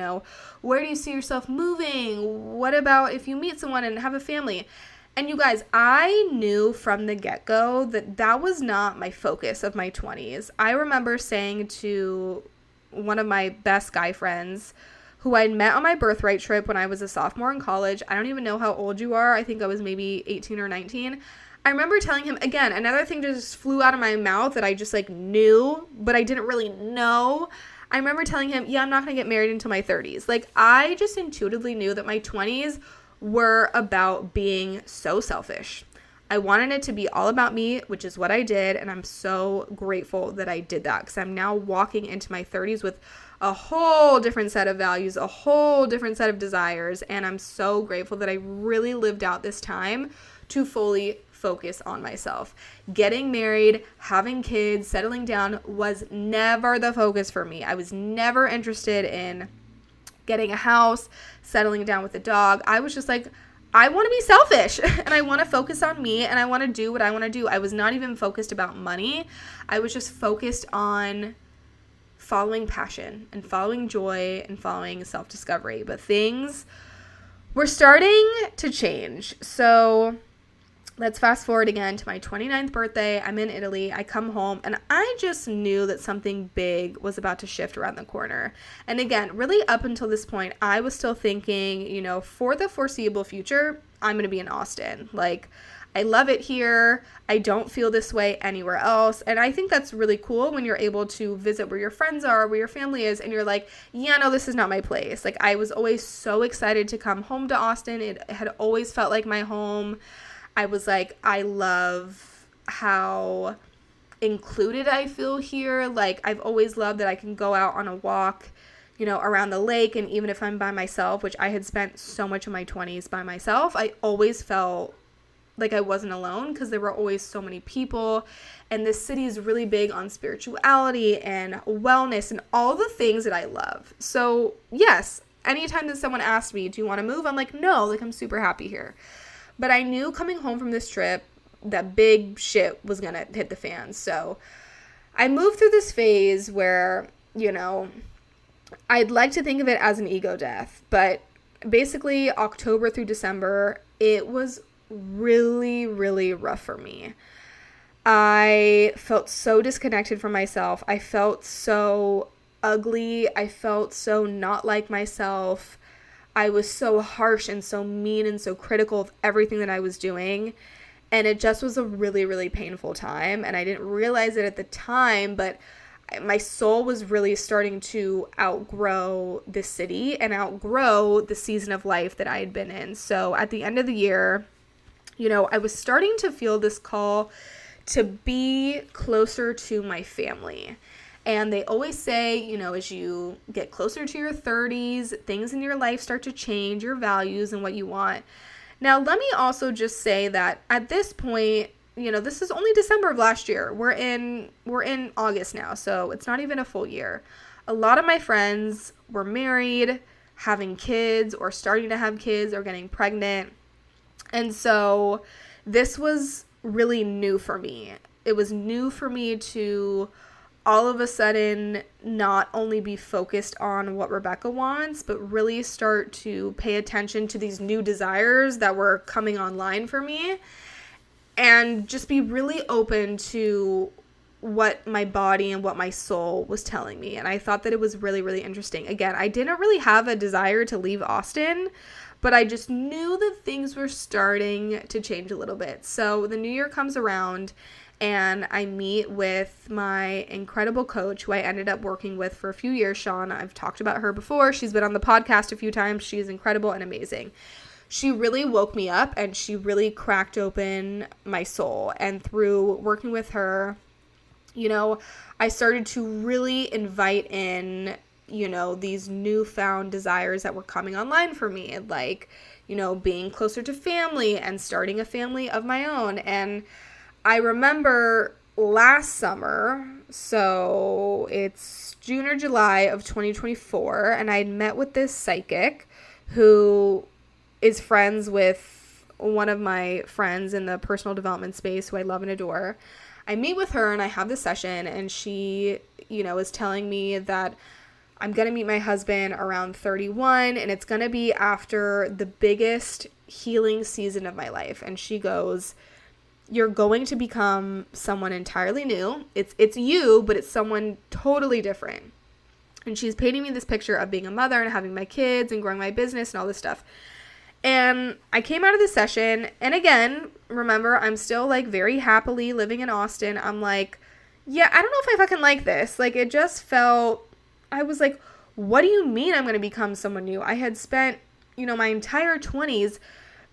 Speaker 1: where do you see yourself moving? What about if you meet someone and have a family? And you guys, I knew from the get-go that was not my focus of my 20s. I remember saying to one of my best guy friends who I'd met on my birthright trip when I was a sophomore in college. I don't even know how old you are. I think I was maybe 18 or 19. I remember telling him, again, another thing just flew out of my mouth that I just knew, but I didn't really know. I remember telling him, yeah, I'm not going to get married until my 30s. I just intuitively knew that my 20s were about being so selfish. I wanted it to be all about me, which is what I did. And I'm so grateful that I did that, because I'm now walking into my 30s with a whole different set of values, a whole different set of desires. And I'm so grateful that I really lived out this time to fully focus on myself. Getting married, having kids, settling down was never the focus for me. I was never interested in getting a house, settling down with a dog. I was just like, I want to be selfish and I want to focus on me and I want to do what I want to do. I was not even focused about money. I was just focused on following passion and following joy and following self-discovery. But things were starting to change. So let's fast forward again to my 29th birthday. I'm in Italy. I come home and I just knew that something big was about to shift around the corner. And again, really up until this point, I was still thinking, for the foreseeable future, I'm going to be in Austin. Like, I love it here. I don't feel this way anywhere else. And I think that's really cool when you're able to visit where your friends are, where your family is, and you're like, yeah, no, this is not my place. Like, I was always so excited to come home to Austin. It had always felt like my home. I was like, I love how included I feel here. Like, I've always loved that I can go out on a walk, around the lake. And even if I'm by myself, which I had spent so much of my 20s by myself, I always felt like I wasn't alone, because there were always so many people. And this city is really big on spirituality and wellness and all the things that I love. So yes, anytime that someone asked me, do you want to move? I'm like, no, like, I'm super happy here. But I knew coming home from this trip that big shit was going to hit the fan. So I moved through this phase where, I'd like to think of it as an ego death. But basically October through December, it was really, really rough for me. I felt so disconnected from myself. I felt so ugly. I felt so not like myself. I was so harsh and so mean and so critical of everything that I was doing. And it just was a really, really painful time. And I didn't realize it at the time, but my soul was really starting to outgrow the city and outgrow the season of life that I had been in. So at the end of the year, I was starting to feel this call to be closer to my family. And they always say, as you get closer to your 30s, things in your life start to change, your values and what you want. Now, let me also just say that at this point, this is only December of last year. We're in August now, so it's not even a full year. A lot of my friends were married, having kids, or starting to have kids, or getting pregnant. And so this was really new for me. It was new for me to all of a sudden not only be focused on what Rebecca wants, but really start to pay attention to these new desires that were coming online for me, and just be really open to what my body and what my soul was telling me. And I thought that it was really, really interesting. Again, I didn't really have a desire to leave Austin, but I just knew that things were starting to change a little bit. So the new year comes around and I meet with my incredible coach, who I ended up working with for a few years, Shawn. I've talked about her before. She's been on the podcast a few times. She is incredible and amazing. She really woke me up and she really cracked open my soul. And through working with her, I started to really invite in, these newfound desires that were coming online for me. Like, being closer to family and starting a family of my own. And I remember last summer, so it's June or July of 2024, and I had met with this psychic who is friends with one of my friends in the personal development space who I love and adore. I meet with her and I have this session, and she, is telling me that I'm going to meet my husband around 31, and it's going to be after the biggest healing season of my life. And she goes, you're going to become someone entirely new. It's you, but it's someone totally different. And she's painting me this picture of being a mother and having my kids and growing my business and all this stuff. And I came out of the session, and again, remember, I'm still like very happily living in Austin. I'm like, yeah, I don't know if I fucking like this. Like, it just felt, I was like, what do you mean I'm going to become someone new? I had spent, my entire 20s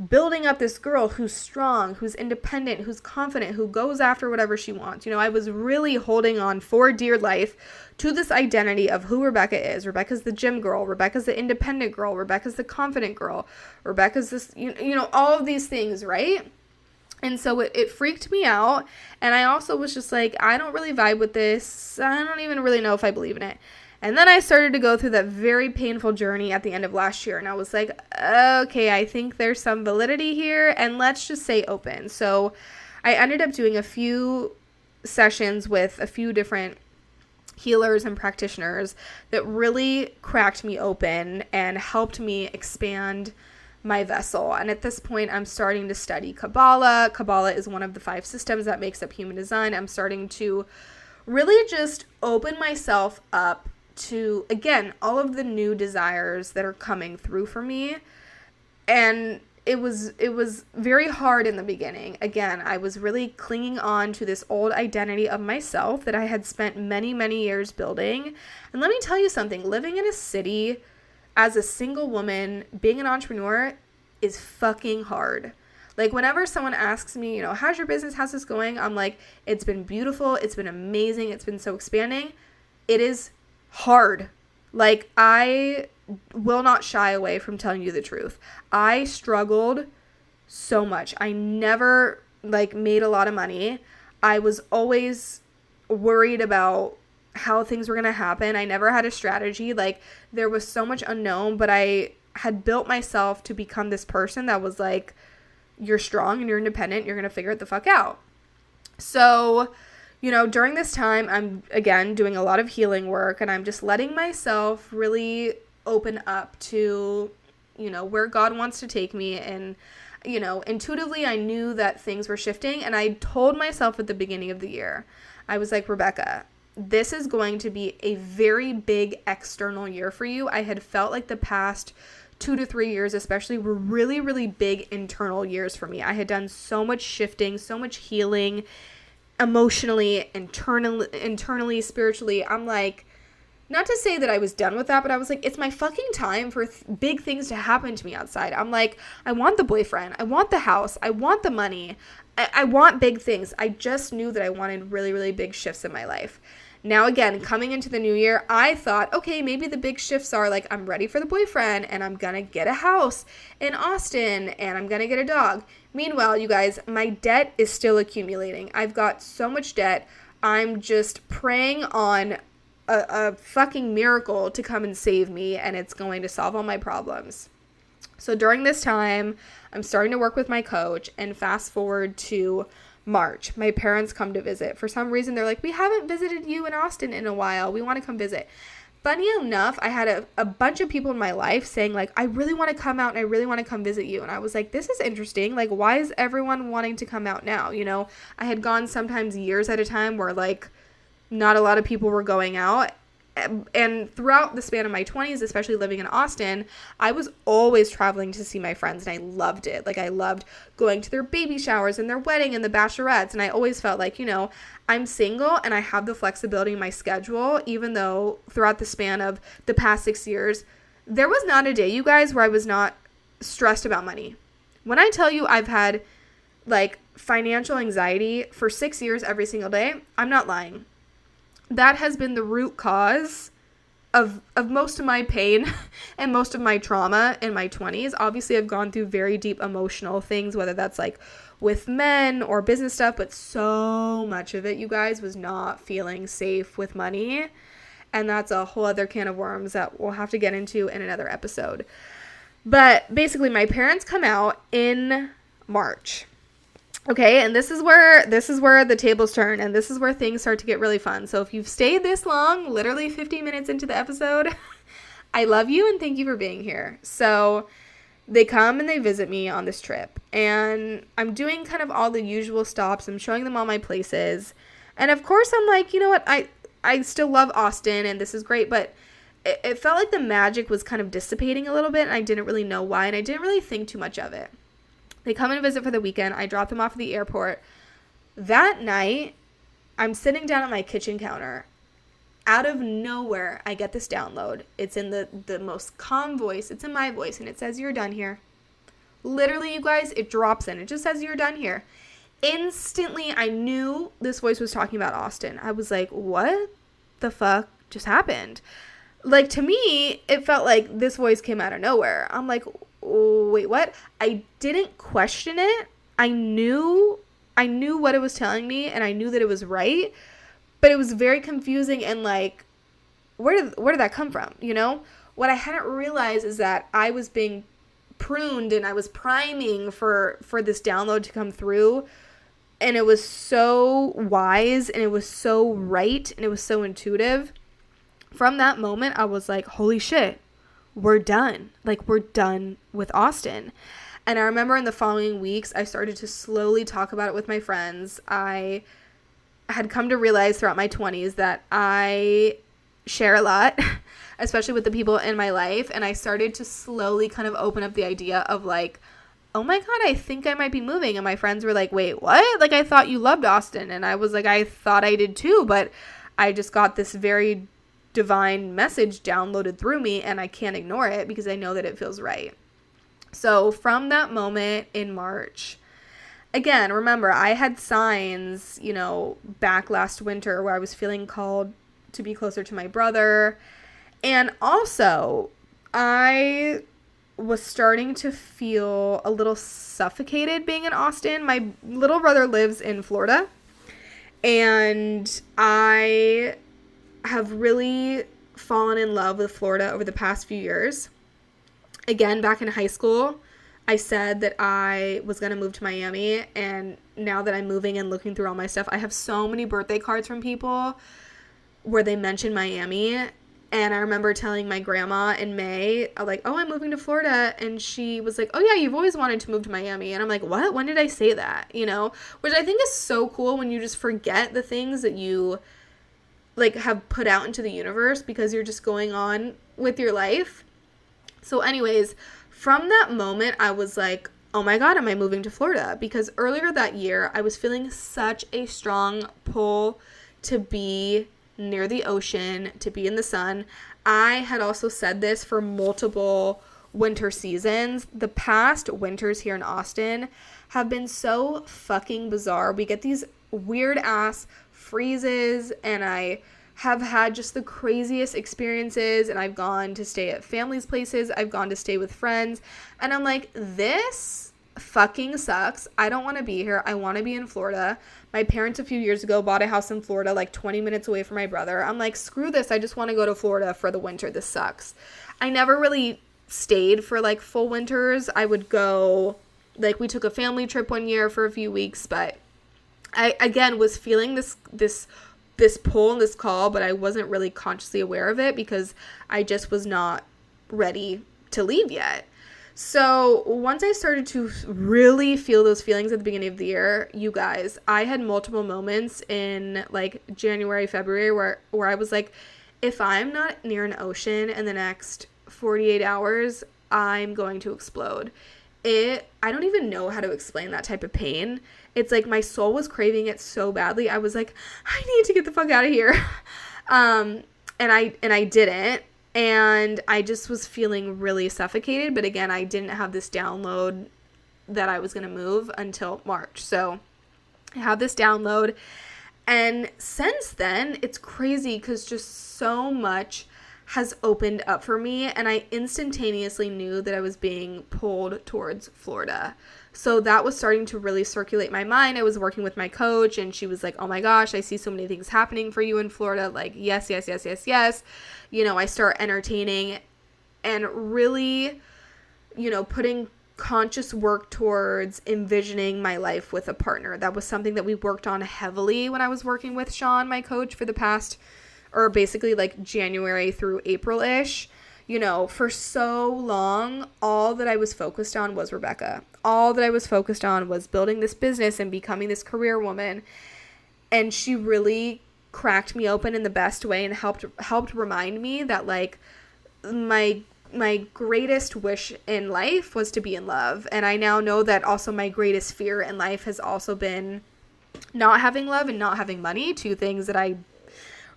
Speaker 1: building up this girl who's strong, who's independent, who's confident, who goes after whatever she wants. I was really holding on for dear life to this identity of who Rebecca is. Rebecca's the gym girl. Rebecca's the independent girl. Rebecca's the confident girl. Rebecca's this, all of these things, right? And so it freaked me out. And I also was just like, I don't really vibe with this. I don't even really know if I believe in it. And then I started to go through that very painful journey at the end of last year. And I was like, okay, I think there's some validity here. And let's just stay open. So I ended up doing a few sessions with a few different healers and practitioners that really cracked me open and helped me expand my vessel. And at this point, I'm starting to study Kabbalah. Kabbalah is one of the 5 systems that makes up human design. I'm starting to really just open myself up to, again, all of the new desires that are coming through for me. And it was very hard in the beginning. Again, I was really clinging on to this old identity of myself that I had spent many, many years building. And let me tell you something, living in a city as a single woman, being an entrepreneur is fucking hard. Like, whenever someone asks me, how's your business? How's this going? I'm like, it's been beautiful. It's been amazing. It's been so expanding. It is hard. Like, I will not shy away from telling you the truth. I struggled so much. I never, made a lot of money. I was always worried about how things were going to happen. I never had a strategy. There was so much unknown, but I had built myself to become this person that was like, you're strong and you're independent. You're going to figure it the fuck out. So, during this time, I'm, again, doing a lot of healing work, and I'm just letting myself really open up to, where God wants to take me. And, intuitively, I knew that things were shifting, and I told myself at the beginning of the year, I was like, Rebecca, this is going to be a very big external year for you. I had felt like the past 2 to 3 years especially were really, really big internal years for me. I had done so much shifting, so much healing, emotionally, internally, spiritually. I'm like, not to say that I was done with that, but I was like, it's my fucking time for big things to happen to me outside. I'm like, I want the boyfriend. I want the house. I want the money. I want big things. I just knew that I wanted really, really big shifts in my life. Now, again, coming into the new year, I thought, okay, maybe the big shifts are like, I'm ready for the boyfriend, and I'm going to get a house in Austin, and I'm going to get a dog. Meanwhile, you guys, my debt is still accumulating. I've got so much debt. I'm just praying on a fucking miracle to come and save me, and it's going to solve all my problems. So during this time, I'm starting to work with my coach, and fast forward to March, my parents come to visit. For some reason, they're like, we haven't visited you in Austin in a while. We want to come visit. Funny enough, I had a bunch of people in my life saying, like, I really want to come out and I really want to come visit you. And I was like, this is interesting. Like, why is everyone wanting to come out now? I had gone sometimes years at a time where, like, not a lot of people were going out. And throughout the span of my 20s, especially living in Austin, I was always traveling to see my friends, and I loved it. Like, I loved going to their baby showers and their wedding and the bachelorettes, and I always felt like, I'm single and I have the flexibility in my schedule, even though throughout the span of the past 6 years, there was not a day, you guys, where I was not stressed about money. When I tell you I've had, financial anxiety for 6 years every single day, I'm not lying. That has been the root cause of most of my pain and most of my trauma in my 20s. Obviously, I've gone through very deep emotional things, whether that's with men or business stuff, but so much of it, you guys, was not feeling safe with money. And that's a whole other can of worms that we'll have to get into in another episode. But basically, my parents come out in March. Okay, and this is where the tables turn, and this is where things start to get really fun. So if you've stayed this long, literally 15 minutes into the episode, I love you and thank you for being here. So they come and they visit me on this trip, and I'm doing kind of all the usual stops. I'm showing them all my places, and of course I'm like, you know what, I still love Austin, and this is great, but it felt like the magic was kind of dissipating a little bit, and I didn't really know why, and I didn't really think too much of it. They come and visit for the weekend. I drop them off at the airport. That night, I'm sitting down at my kitchen counter. Out of nowhere, I get this download. It's in the most calm voice. It's in my voice, and it says, you're done here. Literally, you guys, it drops in. It just says you're done here. Instantly, I knew this voice was talking about Austin. I was like, what the fuck just happened? Like, to me, it felt like this voice came out of nowhere. I'm like, wait, what? I didn't question it. I knew what it was telling me, and I knew that it was right, but it was very confusing, and like, where did that come from, you know? What I hadn't realized is that I was being pruned, and I was priming for this download to come through, and it was so wise, and it was so right, and it was so intuitive. From that moment, I was like, holy shit, we're done. Like, we're done with Austin. And I remember in the following weeks, I started to slowly talk about it with my friends. I had come to realize throughout my 20s that I share a lot, especially with the people in my life. And I started to slowly kind of open up the idea of like, oh my God, I think I might be moving. And my friends were like, wait, what? Like, I thought you loved Austin. And I was like, I thought I did too. But I just got this very divine message downloaded through me, and I can't ignore it because I know that it feels right. So from that moment in March, again, remember, I had signs, you know, back last winter where I was feeling called to be closer to my brother. And also, I was starting to feel a little suffocated being in Austin. My little brother lives in Florida, and I have really fallen in love with Florida over the past few years. Again, back in high school, I said that I was going to move to Miami, and now that I'm moving and looking through all my stuff, I have so many birthday cards from people where they mention Miami. And I remember telling my grandma in May, like, oh, I'm moving to Florida. And she was like, oh, yeah, you've always wanted to move to Miami. And I'm like, what? When did I say that? You know, which I think is so cool when you just forget the things that you like have put out into the universe because you're just going on with your life. So anyways, from that moment, I was like, oh my God, am I moving to Florida? Because earlier that year, I was feeling such a strong pull to be near the ocean, to be in the sun. I had also said this for multiple winter seasons. The past winters here in Austin have been so fucking bizarre. We get these weird ass freezes, and I have had just the craziest experiences, and I've gone to stay at families' places, I've gone to stay with friends, and I'm like, this fucking sucks. I don't want to be here. I want to be in Florida. My parents a few years ago bought a house in Florida like 20 minutes away from my brother. I'm like, screw this. I just want to go to Florida for the winter. This sucks. I never really stayed for like full winters. I would go, like, we took a family trip one year for a few weeks, but I again was feeling this pull and this call, but I wasn't really consciously aware of it because I just was not ready to leave yet. So once I started to really feel those feelings at the beginning of the year, you guys, I had multiple moments in like January, February where I was like, if I'm not near an ocean in the next 48 hours, I'm going to explode. I don't even know how to explain that type of pain. It's like my soul was craving it so badly. I was like, I need to get the fuck out of here. And I didn't. And I just was feeling really suffocated. But again, I didn't have this download that I was going to move until March. So I have this download. And since then, it's crazy because just so much has opened up for me, and I instantaneously knew that I was being pulled towards Florida. So that was starting to really circulate my mind. I was working with my coach, and she was like, oh my gosh, I see so many things happening for you in Florida. Like, yes. You know, I start entertaining and really, you know, putting conscious work towards envisioning my life with a partner. That was something that we worked on heavily when I was working with Sean, my coach, for the past, or basically like January through April-ish. You know, for so long, all that I was focused on was Rebecca. All that I was focused on was building this business and becoming this career woman. And she really cracked me open in the best way and helped remind me that like my greatest wish in life was to be in love. And I now know that also my greatest fear in life has also been not having love and not having money, two things that I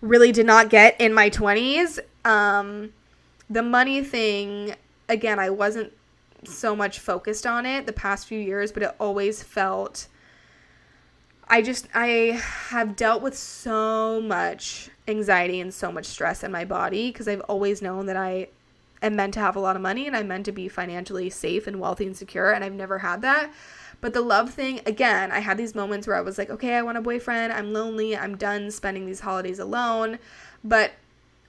Speaker 1: really did not get in my 20s. The money thing, again, I wasn't so much focused on it the past few years, but it always felt, I have dealt with so much anxiety and so much stress in my body because I've always known that I am meant to have a lot of money and I'm meant to be financially safe and wealthy and secure, and I've never had that. But the love thing, again, I had these moments where I was like, okay, I want a boyfriend, I'm lonely, I'm done spending these holidays alone, but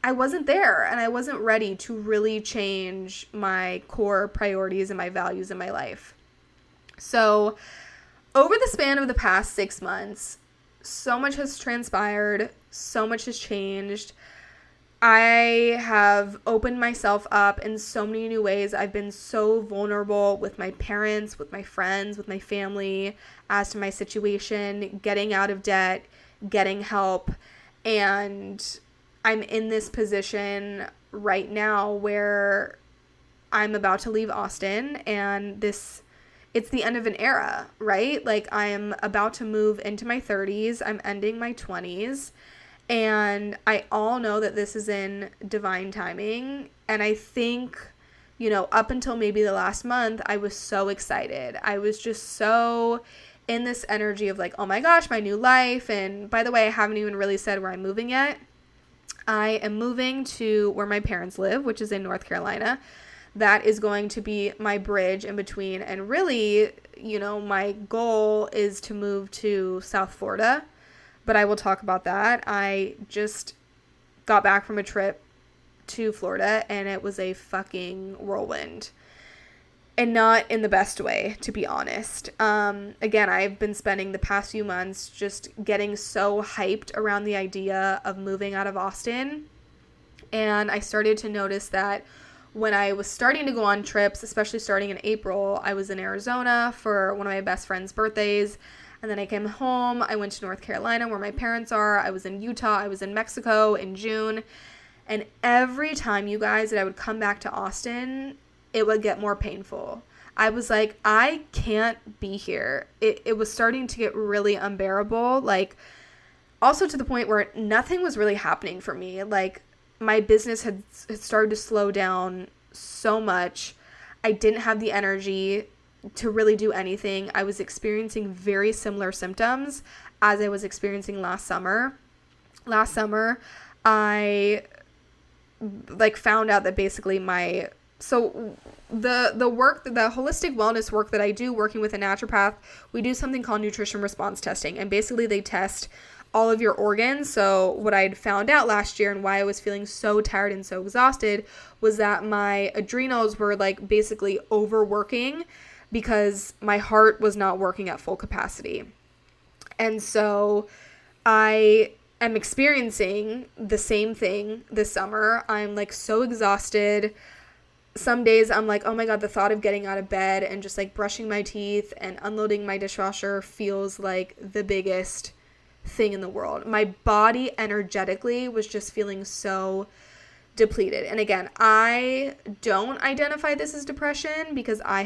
Speaker 1: I wasn't there and I wasn't ready to really change my core priorities and my values in my life. So over the span of the past 6 months, so much has transpired, so much has changed. I have opened myself up in so many new ways. I've been so vulnerable with my parents, with my friends, with my family, as to my situation, getting out of debt, getting help, and I'm in this position right now where I'm about to leave Austin, and it's the end of an era, right? Like, I'm about to move into my 30s. I'm ending my 20s. And I all know that this is in divine timing. And I think, up until maybe the last month, I was so excited. I was just so in this energy of like, oh my gosh, my new life. And by the way, I haven't even really said where I'm moving yet. I am moving to where my parents live, which is in North Carolina. That is going to be my bridge in between. And really, my goal is to move to South Florida, but I will talk about that. I just got back from a trip to Florida and it was a fucking whirlwind. And not in the best way, to be honest. Again, I've been spending the past few months just getting so hyped around the idea of moving out of Austin. And I started to notice that when I was starting to go on trips, especially starting in April, I was in Arizona for one of my best friend's birthdays. And then I came home. I went to North Carolina where my parents are. I was in Utah. I was in Mexico in June. And every time, you guys, that I would come back to Austin, it would get more painful. I was like, I can't be here. It was starting to get really unbearable. Like, also to the point where nothing was really happening for me. Like, my business had started to slow down so much. I didn't have the energy to really do anything. I was experiencing very similar symptoms as I was experiencing last summer. Last summer, I found out that basically the holistic wellness work that I do working with a naturopath, we do something called nutrition response testing, and basically they test all of your organs. So what I'd found out last year and why I was feeling so tired and so exhausted was that my adrenals were basically overworking because my heart was not working at full capacity. And so I am experiencing the same thing this summer. I'm so exhausted. Some days I'm like, oh my God, the thought of getting out of bed and just brushing my teeth and unloading my dishwasher feels like the biggest thing in the world. My body energetically was just feeling so depleted. And again, I don't identify this as depression because I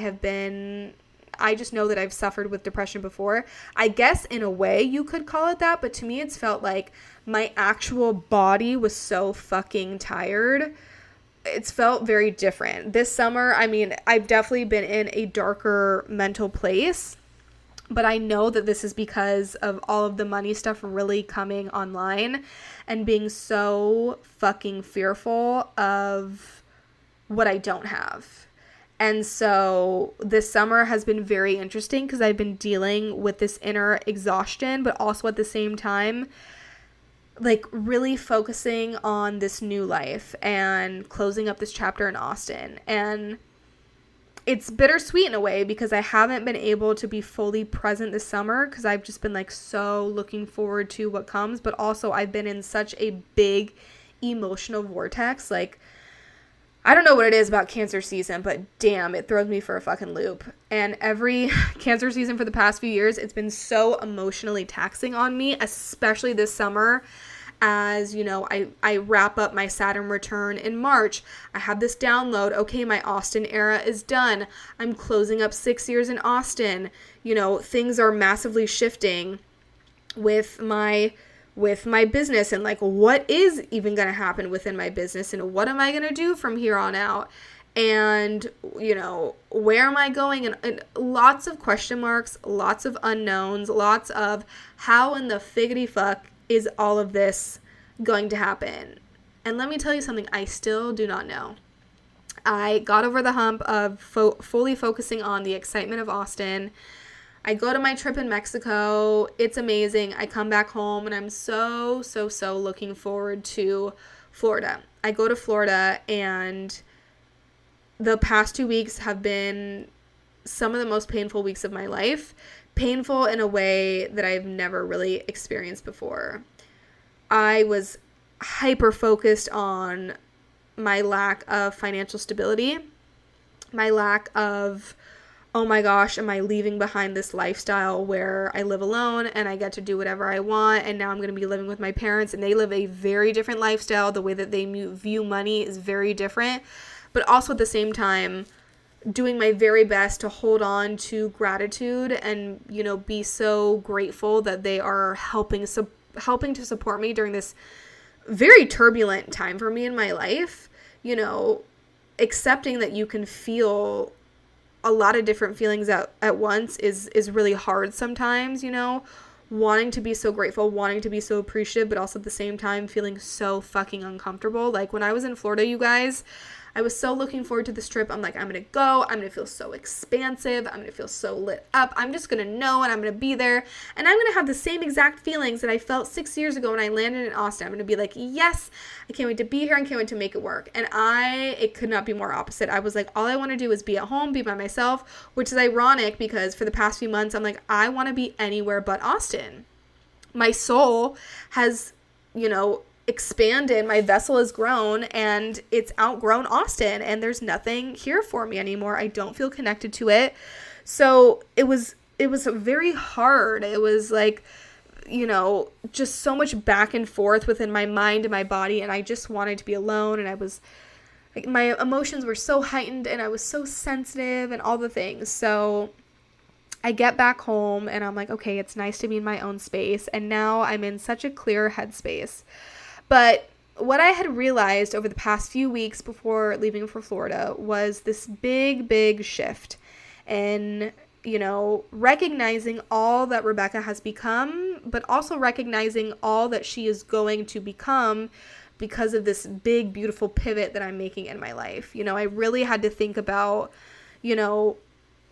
Speaker 1: just know that I've suffered with depression before. I guess in a way you could call it that, but to me it's felt like my actual body was so fucking tired. It's felt very different. This summer, I've definitely been in a darker mental place, but I know that this is because of all of the money stuff really coming online and being so fucking fearful of what I don't have. And so this summer has been very interesting because I've been dealing with this inner exhaustion, but also at the same time, really focusing on this new life and closing up this chapter in Austin. And it's bittersweet in a way because I haven't been able to be fully present this summer because I've just been so looking forward to what comes, but also I've been in such a big emotional vortex. I don't know what it is about cancer season, but damn, it throws me for a fucking loop. And every cancer season for the past few years, it's been so emotionally taxing on me, especially this summer. As I wrap up my Saturn return in March. I have this download. Okay, my Austin era is done. I'm closing up 6 years in Austin. Things are massively shifting with my business and what is even going to happen within my business and what am I going to do from here on out. And, where am I going? And lots of question marks, lots of unknowns, lots of how in the figgity fuck is all of this going to happen? And let me tell you something, I still do not know. I got over the hump of fully focusing on the excitement of Austin. I go to my trip in Mexico. It's amazing. I come back home and I'm so looking forward to Florida. I go to Florida and the past 2 weeks have been some of the most painful weeks of my life. Painful in a way that I've never really experienced before. I was hyper focused on my lack of financial stability, my lack of, oh my gosh, am I leaving behind this lifestyle where I live alone and I get to do whatever I want, and now I'm going to be living with my parents and they live a very different lifestyle. The way that they view money is very different, but also at the same time doing my very best to hold on to gratitude and, be so grateful that they are helping to support me during this very turbulent time for me in my life. Accepting that you can feel a lot of different feelings at once is really hard sometimes, wanting to be so grateful, wanting to be so appreciative, but also at the same time feeling so fucking uncomfortable. Like when I was in Florida, you guys, I was so looking forward to this trip. I'm like, I'm going to go. I'm going to feel so expansive. I'm going to feel so lit up. I'm just going to know, and I'm going to be there. And I'm going to have the same exact feelings that I felt 6 years ago when I landed in Austin. I'm going to be like, yes, I can't wait to be here. I can't wait to make it work. And it could not be more opposite. I was like, all I want to do is be at home, be by myself, which is ironic because for the past few months, I'm like, I want to be anywhere but Austin. My soul has, expanded, my vessel has grown, and it's outgrown Austin, and there's nothing here for me anymore. I don't feel connected to it. So it was very hard. It was like, just so much back and forth within my mind and my body, and I just wanted to be alone, and I was like, my emotions were so heightened, and I was so sensitive and all the things. So I get back home and I'm like, okay, it's nice to be in my own space, and now I'm in such a clear headspace. But what I had realized over the past few weeks before leaving for Florida was this big shift in, recognizing all that Rebecca has become, but also recognizing all that she is going to become because of this big, beautiful pivot that I'm making in my life. I really had to think about,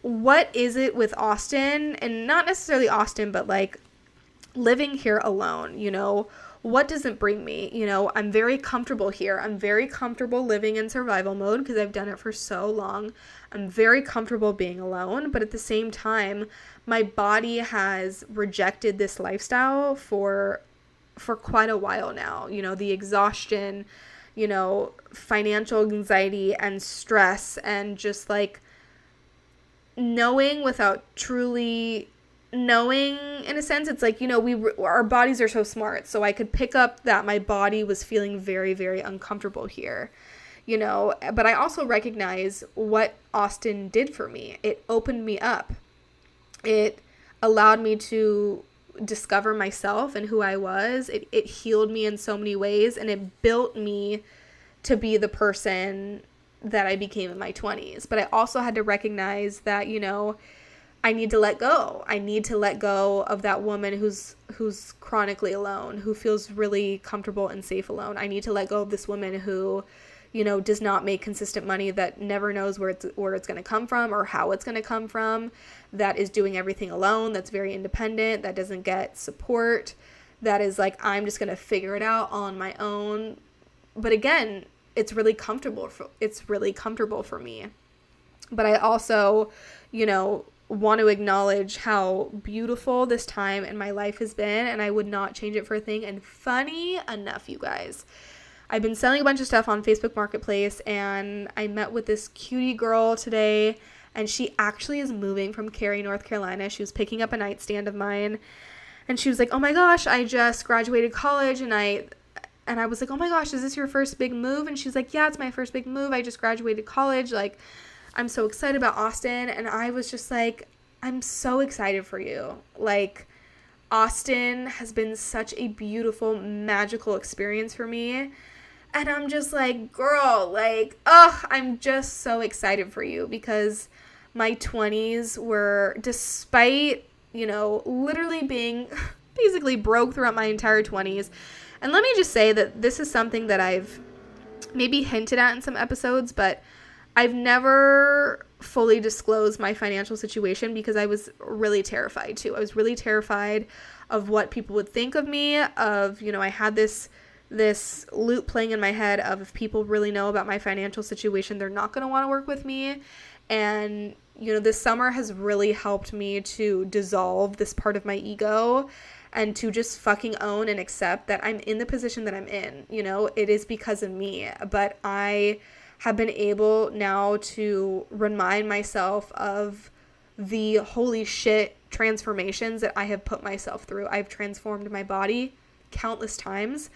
Speaker 1: what is it with Austin, and not necessarily Austin, but like living here alone, what does it bring me? I'm very comfortable here. I'm very comfortable living in survival mode because I've done it for so long. I'm very comfortable being alone, but at the same time, my body has rejected this lifestyle for quite a while now. The exhaustion, financial anxiety and stress, and just like knowing without truly knowing, in a sense. It's like, our bodies are so smart, so I could pick up that my body was feeling very, very uncomfortable here, but I also recognize what Austin did for me. It opened me up. It allowed me to discover myself and who I was. It healed me in so many ways, and it built me to be the person that I became in my 20s. But I also had to recognize that, I need to let go. I need to let go of that woman who's chronically alone, who feels really comfortable and safe alone. I need to let go of this woman who, does not make consistent money, that never knows where it's going to come from or how it's going to come from, that is doing everything alone, that's very independent, that doesn't get support, that is like, I'm just going to figure it out on my own. But again, it's really comfortable for me. But I also, want to acknowledge how beautiful this time in my life has been, and I would not change it for a thing. And funny enough, you guys, I've been selling a bunch of stuff on Facebook Marketplace, and I met with this cutie girl today, and she actually is moving from Cary, North Carolina. She was picking up a nightstand of mine, and she was like, oh my gosh, I just graduated college, and I was like, oh my gosh, is this your first big move? And she's like, yeah, it's my first big move. I just graduated college. Like, I'm so excited about Austin. And I was just like, I'm so excited for you. Like, Austin has been such a beautiful, magical experience for me. And I'm just like, girl, like, oh, I'm just so excited for you, because my 20s were, despite, literally being basically broke throughout my entire 20s. And let me just say that this is something that I've maybe hinted at in some episodes, but I've never fully disclosed my financial situation because I was really terrified too. I was really terrified of what people would think of me, of, I had this loop playing in my head of, if people really know about my financial situation, they're not going to want to work with me. And, this summer has really helped me to dissolve this part of my ego and to just fucking own and accept that I'm in the position that I'm in. It is because of me, but I have been able now to remind myself of the holy shit transformations that I have put myself through. I've transformed my body countless times.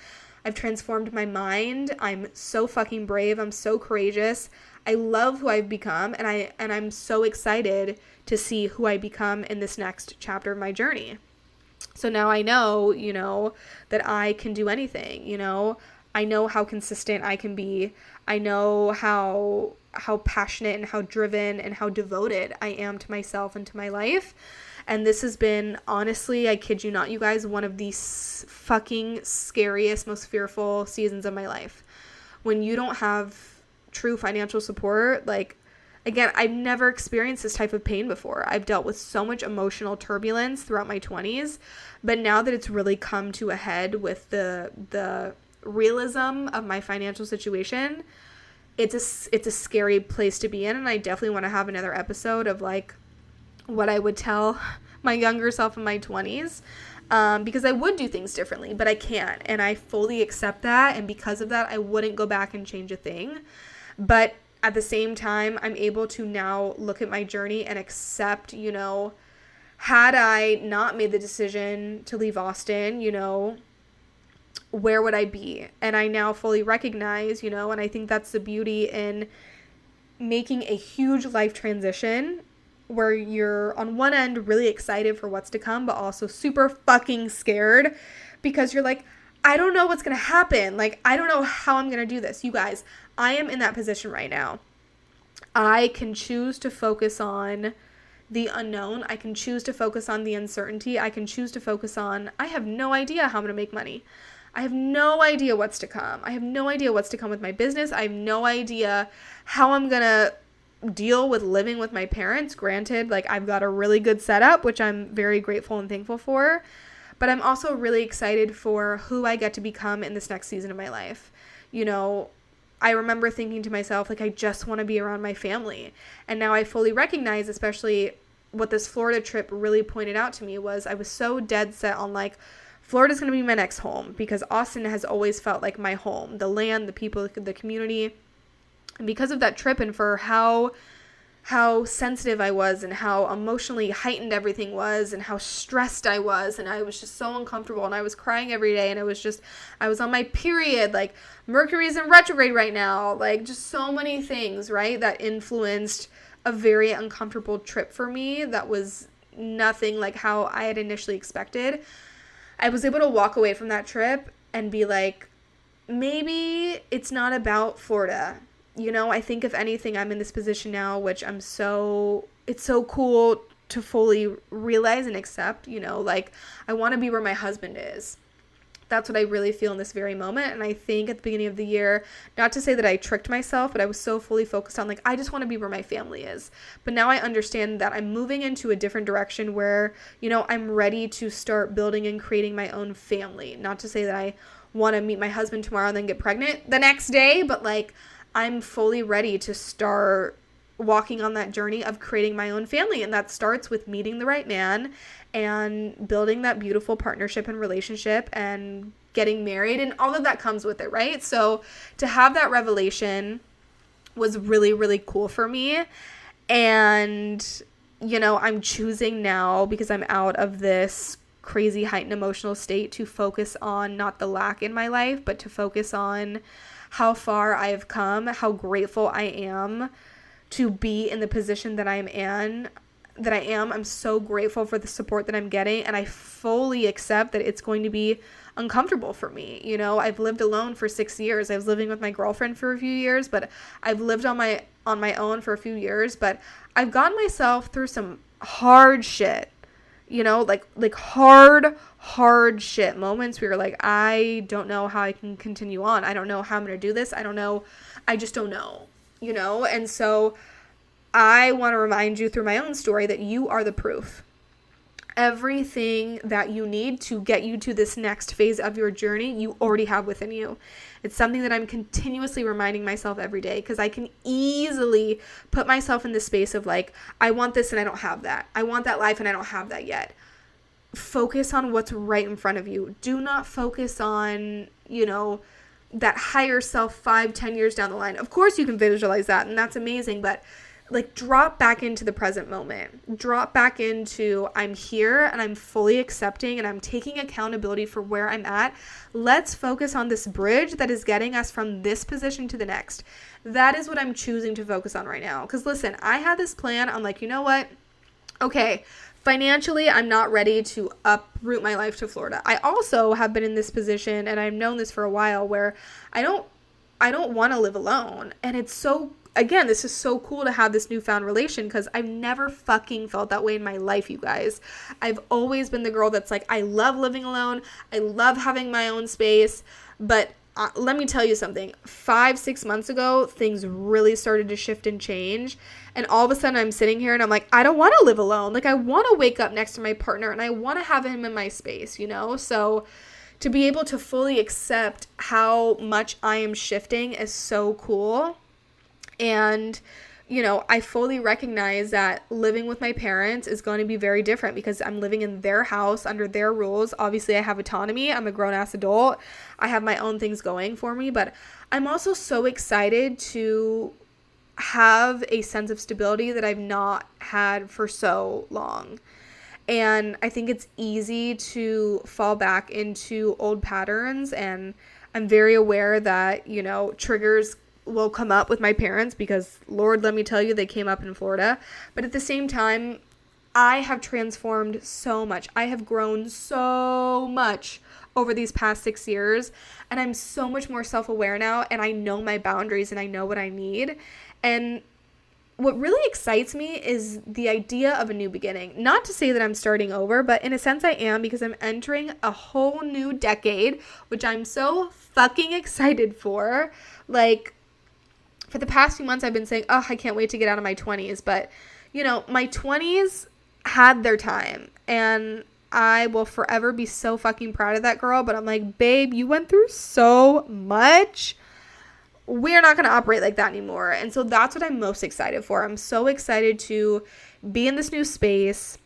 Speaker 1: I've transformed my mind. I'm so fucking brave. I'm so courageous. I love who I've become, and I'm so excited to see who I become in this next chapter of my journey. So now I know, that I can do anything, I know how consistent I can be. I know how passionate and how driven and how devoted I am to myself and to my life. And this has been, honestly, I kid you not, you guys, one of the fucking scariest, most fearful seasons of my life. When you don't have true financial support, like, again, I've never experienced this type of pain before. I've dealt with so much emotional turbulence throughout my 20s, but now that it's really come to a head with the realism of my financial situation, it's a scary place to be in. And I definitely want to have another episode of like what I would tell my younger self in my 20s, because I would do things differently, but I can't, and I fully accept that. And because of that, I wouldn't go back and change a thing. But at the same time, I'm able to now look at my journey and accept, had I not made the decision to leave Austin, where would I be? And I now fully recognize, and I think that's the beauty in making a huge life transition, where you're on one end really excited for what's to come, but also super fucking scared, because you're like, I don't know what's going to happen. Like, I don't know how I'm going to do this. You guys, I am in that position right now. I can choose to focus on the unknown. I can choose to focus on the uncertainty. I can choose to focus on, I have no idea how I'm going to make money. I have no idea what's to come. I have no idea what's to come with my business. I have no idea how I'm going to deal with living with my parents. Granted, like, I've got a really good setup, which I'm very grateful and thankful for. But I'm also really excited for who I get to become in this next season of my life. I remember thinking to myself, like, I just want to be around my family. And now I fully recognize, especially what this Florida trip really pointed out to me, was I was so dead set on, like, Florida's going to be my next home, because Austin has always felt like my home. The land, the people, the community. And because of that trip, and for how sensitive I was and how emotionally heightened everything was and how stressed I was, and I was just so uncomfortable, and I was crying every day, and I was on my period, like Mercury's in retrograde right now, like just so many things, right, that influenced a very uncomfortable trip for me that was nothing like how I had initially expected. I was able to walk away from that trip and be like, maybe it's not about Florida. I think if anything, I'm in this position now, which it's so cool to fully realize and accept, like, I want to be where my husband is. That's what I really feel in this very moment. And I think at the beginning of the year, not to say that I tricked myself, but I was so fully focused on, like, I just want to be where my family is. But now I understand that I'm moving into a different direction where, I'm ready to start building and creating my own family. Not to say that I want to meet my husband tomorrow and then get pregnant the next day, but like, I'm fully ready to start walking on that journey of creating my own family. And that starts with meeting the right man and building that beautiful partnership and relationship and getting married, and all of that comes with it, right? So to have that revelation was really, really cool for me. And, I'm choosing now, because I'm out of this crazy heightened emotional state, to focus on not the lack in my life, but to focus on how far I have come, how grateful I am to be in the position that I'm in. that I am. I'm so grateful for the support that I'm getting, and I fully accept that it's going to be uncomfortable for me. You know, I've lived alone for 6 years. I was living with my girlfriend for a few years, but I've lived on my own for a few years, but I've gotten myself through some hard shit. You know, like hard shit moments where you're like, I don't know how I can continue on. I don't know how I'm going to do this. I don't know. I just don't know, you know? And so I want to remind you through my own story that you are the proof. Everything that you need to get you to this next phase of your journey, you already have within you. It's something that I'm continuously reminding myself every day, because I can easily put myself in this space of like, I want this and I don't have that. I want that life and I don't have that yet. Focus on what's right in front of you. Do not focus on, you know, that higher self 5-10 years down the line. Of course you can visualize that, and that's amazing, but like, drop back into the present moment. Drop back into, I'm here and I'm fully accepting and I'm taking accountability for where I'm at. Let's focus on this bridge that is getting us from this position to the next. That is what I'm choosing to focus on right now. Because listen, I had this plan. I'm like, you know what? Okay, financially, I'm not ready to uproot my life to Florida. I also have been in this position, and I've known this for a while, where I don't want to live alone. And it's so, again, this is so cool to have this newfound relation, because I've never fucking felt that way in my life, you guys. I've always been the girl that's like, I love living alone. I love having my own space. But let me tell you something. 5-6 months ago, things really started to shift and change. And all of a sudden I'm sitting here and I'm like, I don't want to live alone. Like, I want to wake up next to my partner and I want to have him in my space, you know? So to be able to fully accept how much I am shifting is so cool. And, you know, I fully recognize that living with my parents is going to be very different, because I'm living in their house under their rules. Obviously, I have autonomy. I'm a grown-ass adult. I have my own things going for me, but I'm also so excited to have a sense of stability that I've not had for so long. And I think it's easy to fall back into old patterns, and I'm very aware that, you know, triggers will come up with my parents, because Lord, let me tell you, they came up in Florida. But at the same time, I have transformed so much. I have grown so much over these past 6 years, and I'm so much more self-aware now, and I know my boundaries and I know what I need. And what really excites me is the idea of a new beginning. Not to say that I'm starting over, but in a sense I am, because I'm entering a whole new decade, which I'm so fucking excited for. Like, for the past few months, I've been saying, oh, I can't wait to get out of my 20s. But, you know, my 20s had their time, and I will forever be so fucking proud of that girl. But I'm like, babe, you went through so much. We're not going to operate like that anymore. And so that's what I'm most excited for. I'm so excited to be in this new space,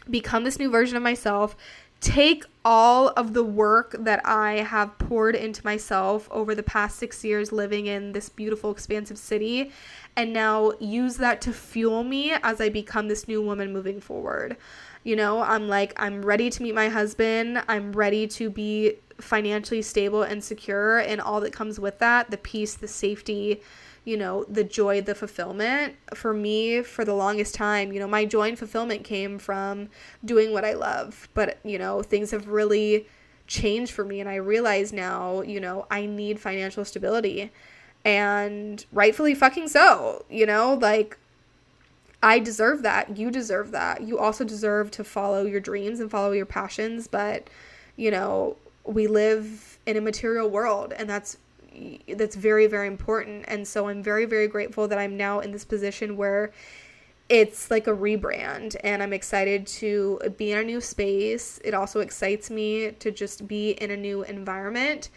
Speaker 1: become this new version of myself, take all of the work that I have poured into myself over the past 6 years living in this beautiful, expansive city, and now use that to fuel me as I become this new woman moving forward. You know, I'm like, I'm ready to meet my husband. I'm ready to be financially stable and secure, and all that comes with that, the peace, the safety, you know, the joy, the fulfillment. For me, for the longest time, you know, my joy and fulfillment came from doing what I love. But, you know, things have really changed for me, and I realize now, you know, I need financial stability, and rightfully fucking so, you know, like, I deserve that. You deserve that. You also deserve to follow your dreams and follow your passions. But, you know, we live in a material world, and that's very, very important. And so I'm very, very grateful that I'm now in this position where it's like a rebrand, and I'm excited to be in a new space. It also excites me to just be in a new environment.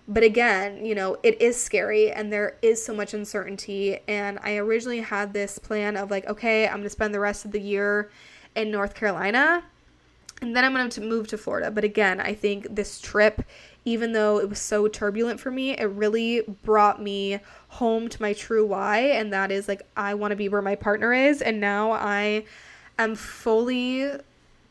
Speaker 1: But again, you know, it is scary, and there is so much uncertainty. And I originally had this plan of like, okay, I'm going to spend the rest of the year in North Carolina, and then I'm going to move to Florida. But again, I think this trip, even though it was so turbulent for me, it really brought me home to my true why. And that is like, I want to be where my partner is. And now I am fully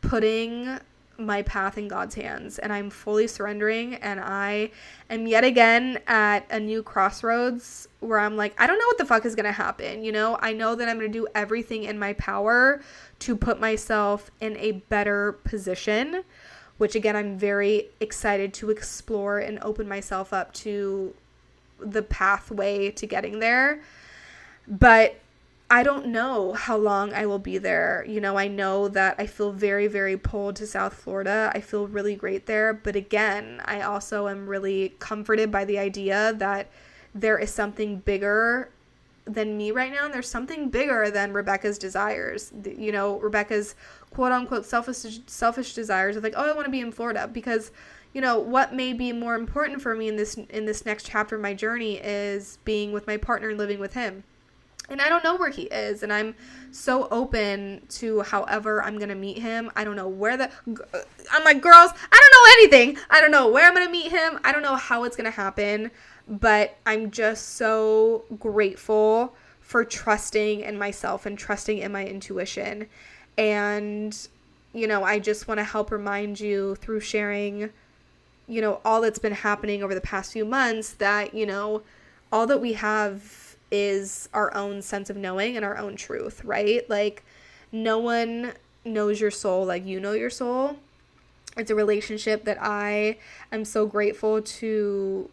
Speaker 1: putting my path in God's hands, and I'm fully surrendering, and I am yet again at a new crossroads where I'm like, I don't know what the fuck is going to happen. I know that I'm going to do everything in my power to put myself in a better position, which again, I'm very excited to explore and open myself up to the pathway to getting there. But I don't know how long I will be there. I know that I feel very, very pulled to South Florida. I feel really great there. But again, I also am really comforted by the idea that there is something bigger than me right now. And there's something bigger than Rebecca's desires. Rebecca's quote unquote selfish desires of like, oh, I want to be in Florida because, what may be more important for me in this next chapter of my journey is being with my partner and living with him. And I don't know where he is, and I'm so open to however I'm going to meet him. I don't know I'm like, girls, I don't know anything. I don't know where I'm going to meet him. I don't know how it's going to happen, but I'm just so grateful for trusting in myself and trusting in my intuition. And, I just want to help remind you through sharing, all that's been happening over the past few months that, all that we have is our own sense of knowing and our own truth, right? Like, no one knows your soul like you know your soul. It's a relationship that I am so grateful to,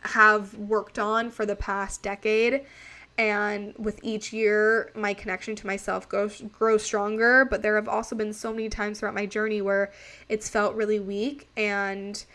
Speaker 1: have worked on for the past decade. And with each year, my connection to myself grows stronger. But there have also been so many times throughout my journey where it's felt really weak, and,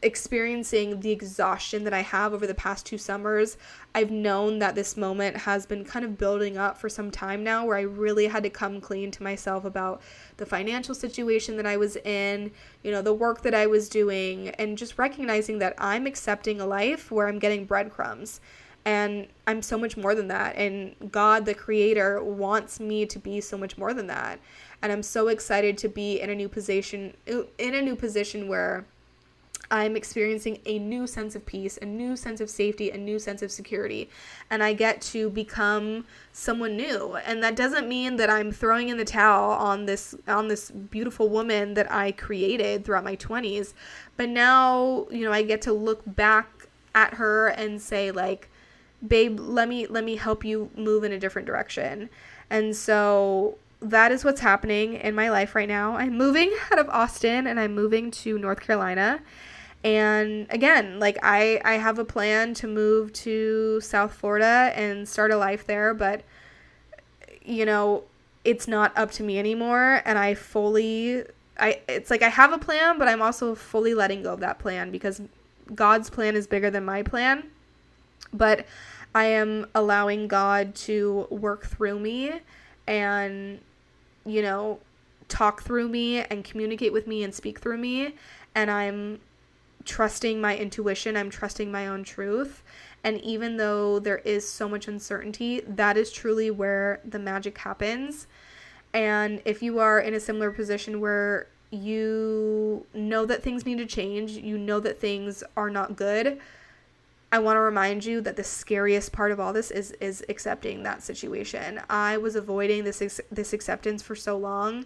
Speaker 1: experiencing the exhaustion that I have over the past 2 summers, I've known that this moment has been kind of building up for some time now, where I really had to come clean to myself about the financial situation that I was in, the work that I was doing, and just recognizing that I'm accepting a life where I'm getting breadcrumbs. And I'm so much more than that. And God, the creator, wants me to be so much more than that. And I'm so excited to be in a new position where I'm experiencing a new sense of peace, a new sense of safety, a new sense of security, and I get to become someone new. And that doesn't mean that I'm throwing in the towel on this beautiful woman that I created throughout my 20s. But now, I get to look back at her and say, like, babe, let me help you move in a different direction. And so that is what's happening in my life right now. I'm moving out of Austin and I'm moving to North Carolina. And again, like, I have a plan to move to South Florida and start a life there, but, it's not up to me anymore. And it's like I have a plan, but I'm also fully letting go of that plan because God's plan is bigger than my plan. But I am allowing God to work through me and, talk through me and communicate with me and speak through me. And I'm trusting my intuition. I'm trusting my own truth. And even though there is so much uncertainty, that is truly where the magic happens. And if you are in a similar position where you know that things need to change, that things are not good, I want to remind you that the scariest part of all this is accepting that situation. I was avoiding this acceptance for so long,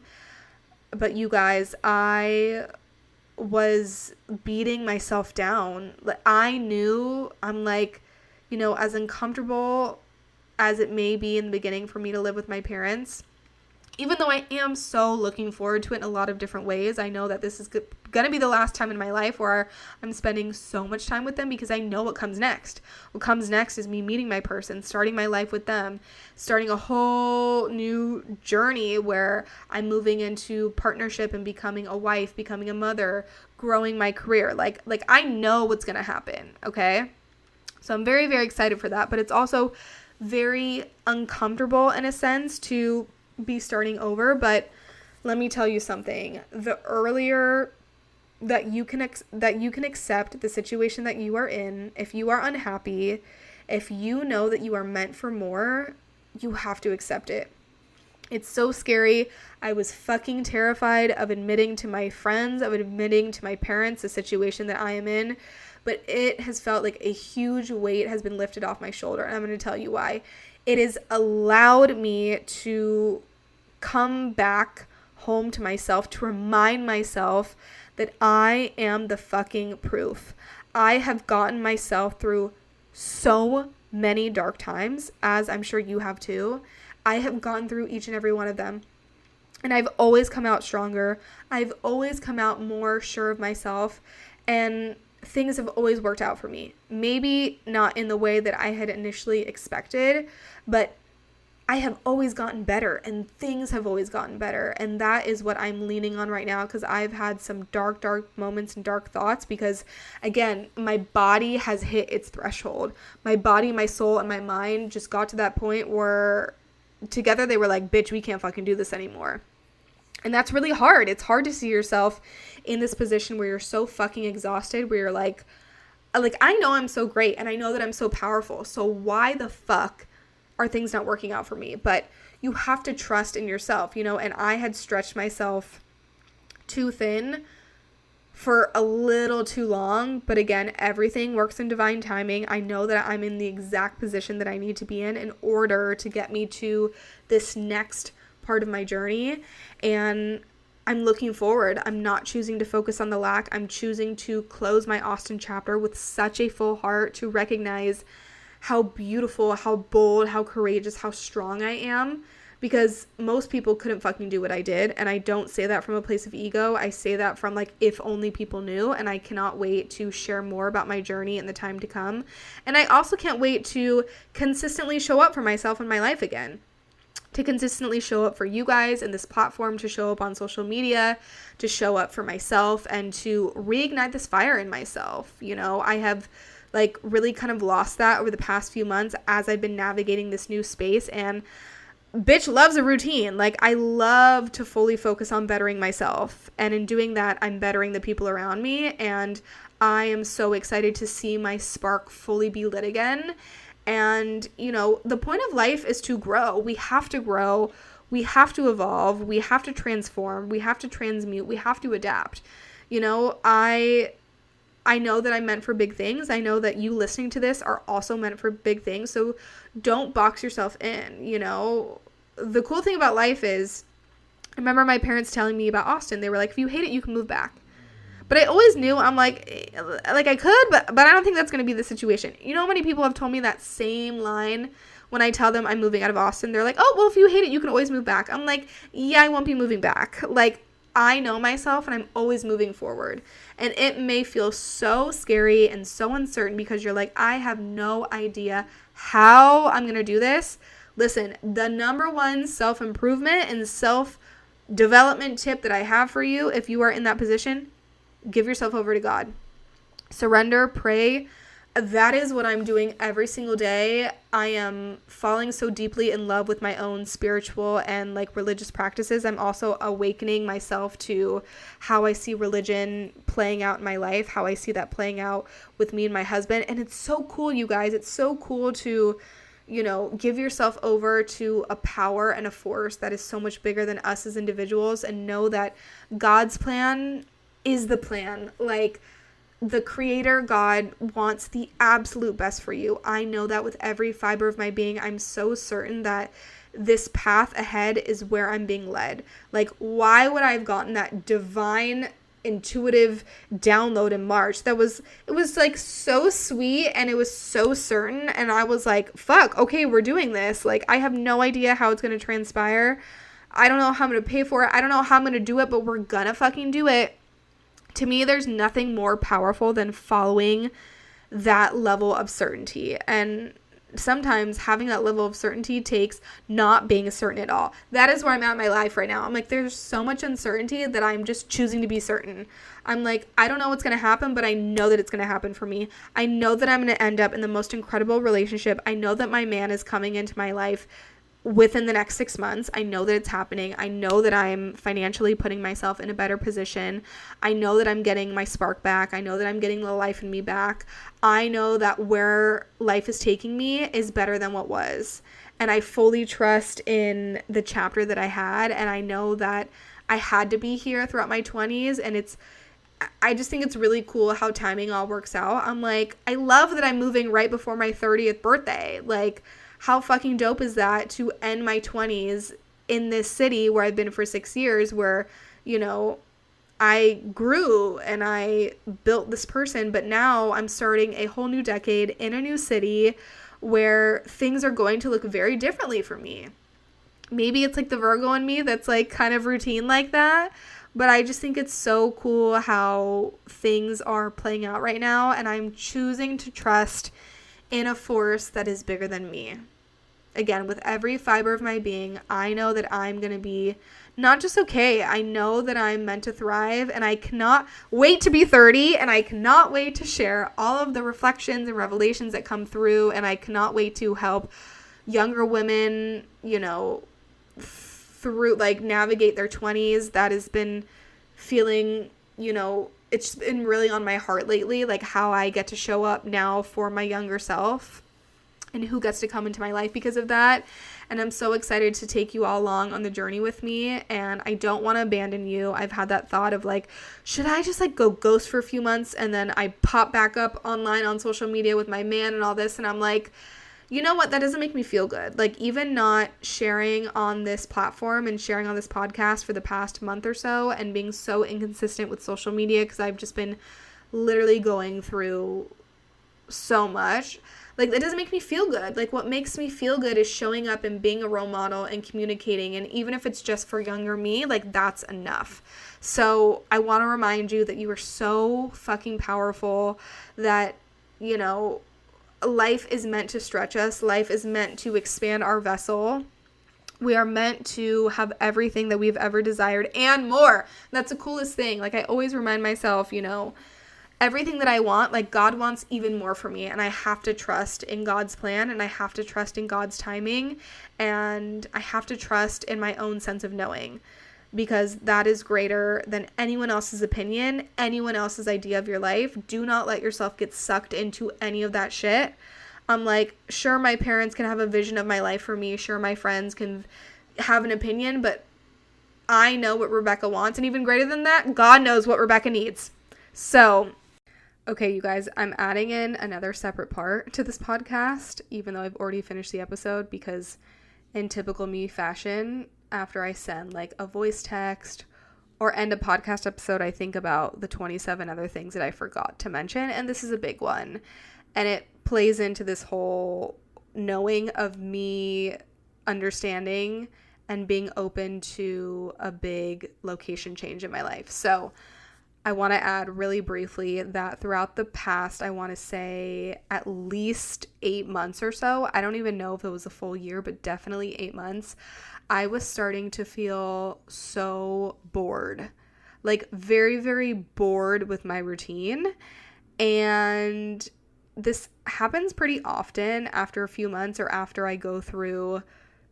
Speaker 1: but you guys, I was beating myself down. I'm like, as uncomfortable as it may be in the beginning for me to live with my parents, even though I am so looking forward to it in a lot of different ways, I know that this is going to be the last time in my life where I'm spending so much time with them, because I know what comes next. What comes next is me meeting my person, starting my life with them, starting a whole new journey where I'm moving into partnership and becoming a wife, becoming a mother, growing my career. Like I know what's going to happen, okay? So I'm very, very excited for that, but it's also very uncomfortable in a sense to be starting over. But let me tell you something. The earlier that you can accept the situation that you are in, if you are unhappy, if you know that you are meant for more, you have to accept it. It's so scary. I was fucking terrified of admitting to my friends, of admitting to my parents the situation that I am in, but it has felt like a huge weight has been lifted off my shoulder, and I'm going to tell you why. It has allowed me to come back home to myself to remind myself that I am the fucking proof. I have gotten myself through so many dark times, as I'm sure you have too. I have gone through each and every one of them. And I've always come out stronger. I've always come out more sure of myself. And things have always worked out for me. Maybe not in the way that I had initially expected, but I have always gotten better and things have always gotten better. And that is what I'm leaning on right now, because I've had some dark moments and dark thoughts because, again, my body has hit its threshold. My body, my soul, and my mind just got to that point where together they were like, bitch, we can't fucking do this anymore. And that's really hard. It's hard to see yourself in this position where you're so fucking exhausted, where you're like, I know I'm so great and I know that I'm so powerful. So why the fuck are things not working out for me? But you have to trust in yourself, you know, and I had stretched myself too thin for a little too long. But again, everything works in divine timing. I know that I'm in the exact position that I need to be in order to get me to this next part of my journey. And I'm looking forward. I'm not choosing to focus on the lack. I'm choosing to close my Austin chapter with such a full heart to recognize how beautiful, how bold, how courageous, how strong I am, because most people couldn't fucking do what I did. And I don't say that from a place of ego. I say that from like, if only people knew. And I cannot wait to share more about my journey in the time to come. And I also can't wait to consistently show up for myself in my life again, to consistently show up for you guys in this platform, to show up on social media, to show up for myself, and to reignite this fire in myself. You know, I have like really kind of lost that over the past few months as I've been navigating this new space. And bitch loves a routine. Like, I love to fully focus on bettering myself. And in doing that, I'm bettering the people around me. And I am so excited to see my spark fully be lit again. And, you know, the point of life is to grow. We have to grow. We have to evolve. We have to transform. We have to transmute. We have to adapt. You know, I know that I'm meant for big things. I know that you listening to this are also meant for big things. So don't box yourself in. You know, the cool thing about life is, I remember my parents telling me about Austin. They were like, if you hate it, you can move back. But I always knew, I'm like I could, but I don't think that's going to be the situation. You know how many people have told me that same line when I tell them I'm moving out of Austin? They're like, oh, well, if you hate it, you can always move back. I'm like, yeah, I won't be moving back. Like, I know myself and I'm always moving forward. And it may feel so scary and so uncertain because you're like, I have no idea how I'm going to do this. Listen, the number one self-improvement and self-development tip that I have for you, if you are in that position, give yourself over to God. Surrender, pray. That is what I'm doing every single day. I am falling so deeply in love with my own spiritual and like religious practices. I'm also awakening myself to how I see religion playing out in my life, how I see that playing out with me and my husband. And it's so cool, you guys. It's so cool to, you know, give yourself over to a power and a force that is so much bigger than us as individuals, and know that God's plan is the plan. Like, the creator God wants the absolute best for you. I know that with every fiber of my being. I'm so certain that this path ahead is where I'm being led. Like, why would I have gotten that divine intuitive download in March? It was like so sweet and it was so certain. And I was like, fuck, okay, we're doing this. Like, I have no idea how it's going to transpire. I don't know how I'm going to pay for it. I don't know how I'm going to do it, but we're gonna fucking do it. To me, there's nothing more powerful than following that level of certainty. And sometimes having that level of certainty takes not being certain at all. That is where I'm at in my life right now. I'm like, there's so much uncertainty that I'm just choosing to be certain. I'm like, I don't know what's going to happen, but I know that it's going to happen for me. I know that I'm going to end up in the most incredible relationship. I know that my man is coming into my life within the next 6 months. I know that it's happening. I know that I'm financially putting myself in a better position. I know that I'm getting my spark back. I know that I'm getting the life in me back. I know that where life is taking me is better than what was. And I fully trust in the chapter that I had. And I know that I had to be here throughout my 20s. And I just think it's really cool how timing all works out. I'm like, I love that I'm moving right before my 30th birthday. Like, how fucking dope is that to end my 20s in this city where I've been for 6 years, where, you know, I grew and I built this person, but now I'm starting a whole new decade in a new city where things are going to look very differently for me. Maybe it's like the Virgo in me that's like kind of routine like that, but I just think it's so cool how things are playing out right now, and I'm choosing to trust in a force that is bigger than me. Again, with every fiber of my being, I know that I'm going to be not just okay. I know that I'm meant to thrive, and I cannot wait to be 30, and I cannot wait to share all of the reflections and revelations that come through, and I cannot wait to help younger women, you know, through like navigate their 20s. That has been feeling, you know, it's been really on my heart lately, like how I get to show up now for my younger self and who gets to come into my life because of that. And I'm so excited to take you all along on the journey with me, and I don't want to abandon you. I've had that thought of like, should I just like go ghost for a few months and then I pop back up online on social media with my man and all this, and I'm like, you know what, that doesn't make me feel good. Like, even not sharing on this platform and sharing on this podcast for the past month or so and being so inconsistent with social media because I've just been literally going through so much, like, that doesn't make me feel good. Like, what makes me feel good is showing up and being a role model and communicating, and even if it's just for younger me, like, that's enough. So I want to remind you that you are so fucking powerful, that, you know, life is meant to stretch us. Life is meant to expand our vessel. We are meant to have everything that we've ever desired and more. That's the coolest thing. Like, I always remind myself, you know, everything that I want, like, God wants even more for me, and I have to trust in God's plan, and I have to trust in God's timing, and I have to trust in my own sense of knowing, because that is greater than anyone else's opinion, anyone else's idea of your life. Do not let yourself get sucked into any of that shit. I'm like, sure, my parents can have a vision of my life for me. Sure, my friends can have an opinion, but I know what Rebecca wants, and even greater than that, God knows what Rebecca needs. So, okay, you guys, I'm adding in another separate part to this podcast, even though I've already finished the episode, because in typical me fashion, after I send like a voice text or end a podcast episode, I think about the 27 other things that I forgot to mention, and this is a big one. And it plays into this whole knowing of me understanding and being open to a big location change in my life. So I want to add really briefly that throughout the past, I want to say at least 8 months or so, I don't even know if it was a full year, but definitely 8 months, I was starting to feel so bored, like very, very bored with my routine. And this happens pretty often after a few months or after I go through,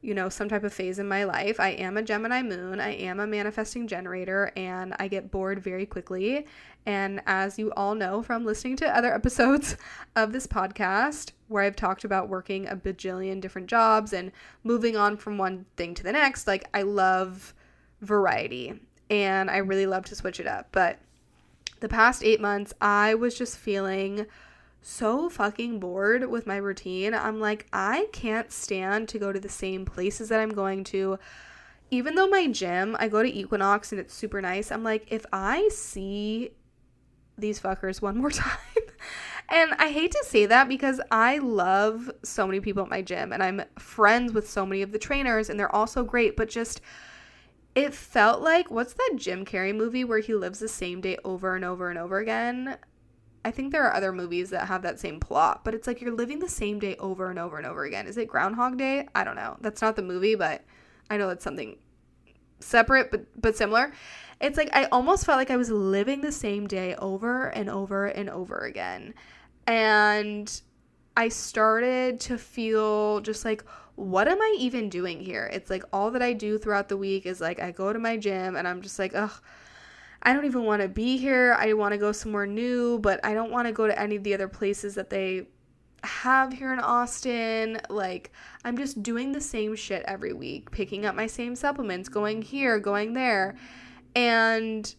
Speaker 1: you know, some type of phase in my life. I am a Gemini moon. I am a manifesting generator, and I get bored very quickly. And as you all know from listening to other episodes of this podcast, where I've talked about working a bajillion different jobs and moving on from one thing to the next, like, I love variety and I really love to switch it up. But the past 8 months, I was just feeling so fucking bored with my routine. I'm like, I can't stand to go to the same places that I'm going to. Even though my gym, I go to Equinox and it's super nice, I'm like, if I see these fuckers one more time, and I hate to say that because I love so many people at my gym and I'm friends with so many of the trainers and they're all so great, but just, it felt like, what's that Jim Carrey movie where he lives the same day over and over and over again? I think there are other movies that have that same plot, but it's like you're living the same day over and over and over again. Is it Groundhog Day? I don't know. That's not the movie, but I know that's something separate but similar. It's like I almost felt like I was living the same day over and over and over again. And I started to feel just like, what am I even doing here? It's like all that I do throughout the week is like I go to my gym and I'm just like, ugh, I don't even want to be here. I want to go somewhere new, but I don't want to go to any of the other places that they have here in Austin. Like, I'm just doing the same shit every week, picking up my same supplements, going here, going there. And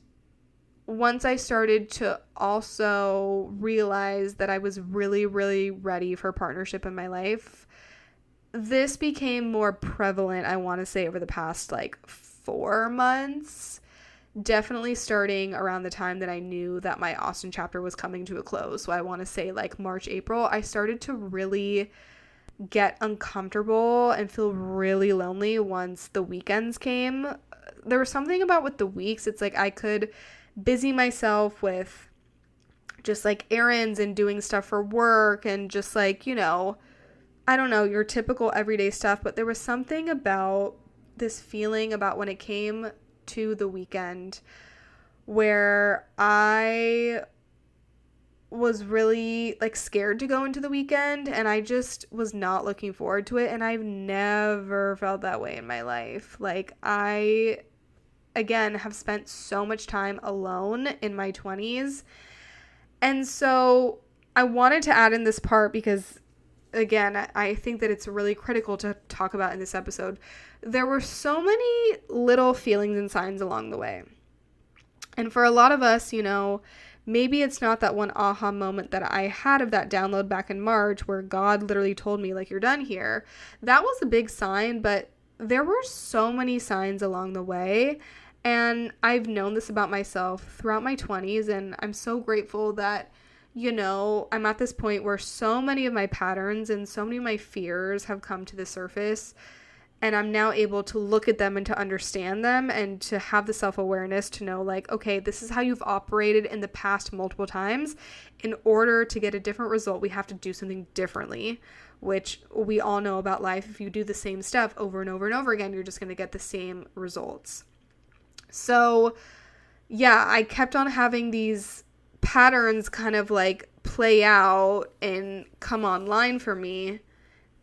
Speaker 1: once I started to also realize that I was really, really ready for partnership in my life, this became more prevalent, I want to say, over the past like 4 months. Definitely starting around the time that I knew that my Austin chapter was coming to a close. So I want to say like March, April, I started to really get uncomfortable and feel really lonely once the weekends came. There was something about with the weeks, it's like I could busy myself with just like errands and doing stuff for work and just like, I don't know, your typical everyday stuff, but there was something about this feeling about when it came to the weekend where I was really like scared to go into the weekend, and I just was not looking forward to it, and I've never felt that way in my life. Like I again have spent so much time alone in my 20s. And so I wanted to add in this part because again, I think that it's really critical to talk about in this episode. There were so many little feelings and signs along the way. And for a lot of us, maybe it's not that one aha moment that I had of that download back in March where God literally told me, like, you're done here. That was a big sign, but there were so many signs along the way. And I've known this about myself throughout my 20s, and I'm so grateful that, I'm at this point where so many of my patterns and so many of my fears have come to the surface, and I'm now able to look at them and to understand them and to have the self-awareness to know, like, okay, this is how you've operated in the past multiple times. In order to get a different result, we have to do something differently, which we all know about life. If you do the same stuff over and over and over again, you're just going to get the same results. So, yeah, I kept on having these patterns kind of like play out and come online for me.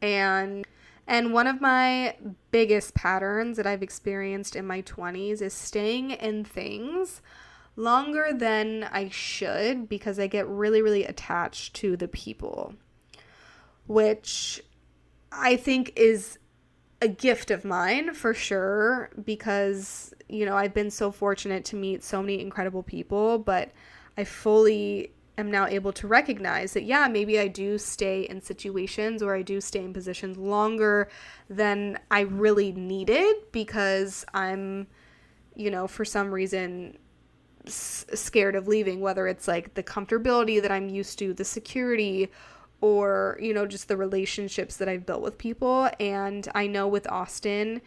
Speaker 1: And one of my biggest patterns that I've experienced in my 20s is staying in things longer than I should because I get really, really attached to the people, which I think is a gift of mine for sure because, I've been so fortunate to meet so many incredible people, but I fully am now able to recognize that, yeah, maybe I do stay in situations or I do stay in positions longer than I really needed because I'm, for some reason scared of leaving, whether it's like the comfortability that I'm used to, the security, or, just the relationships that I've built with people. And I know with Austin,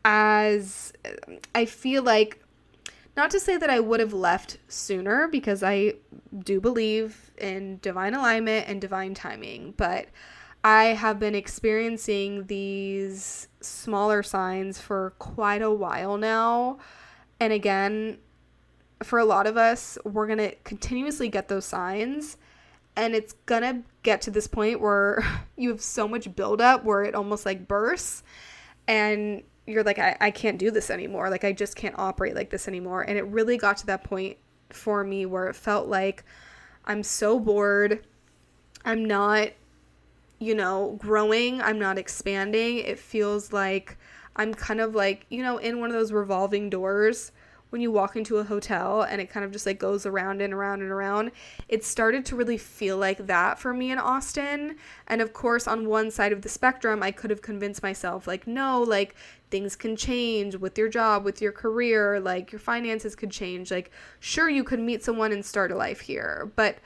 Speaker 1: as I feel like, not to say that I would have left sooner because I do believe in divine alignment and divine timing, but I have been experiencing these smaller signs for quite a while now. And again, for a lot of us, we're going to continuously get those signs, and it's going to get to this point where you have so much buildup where it almost like bursts and you're like, I can't do this anymore. Like, I just can't operate like this anymore. And it really got to that point for me where it felt like I'm so bored. I'm not, growing. I'm not expanding. It feels like I'm kind of like, in one of those revolving doors when you walk into a hotel and it kind of just like goes around and around and around. It started to really feel like that for me in Austin. And of course, on one side of the spectrum, I could have convinced myself like, no, like things can change with your job, with your career, like your finances could change. Like, sure, you could meet someone and start a life here, but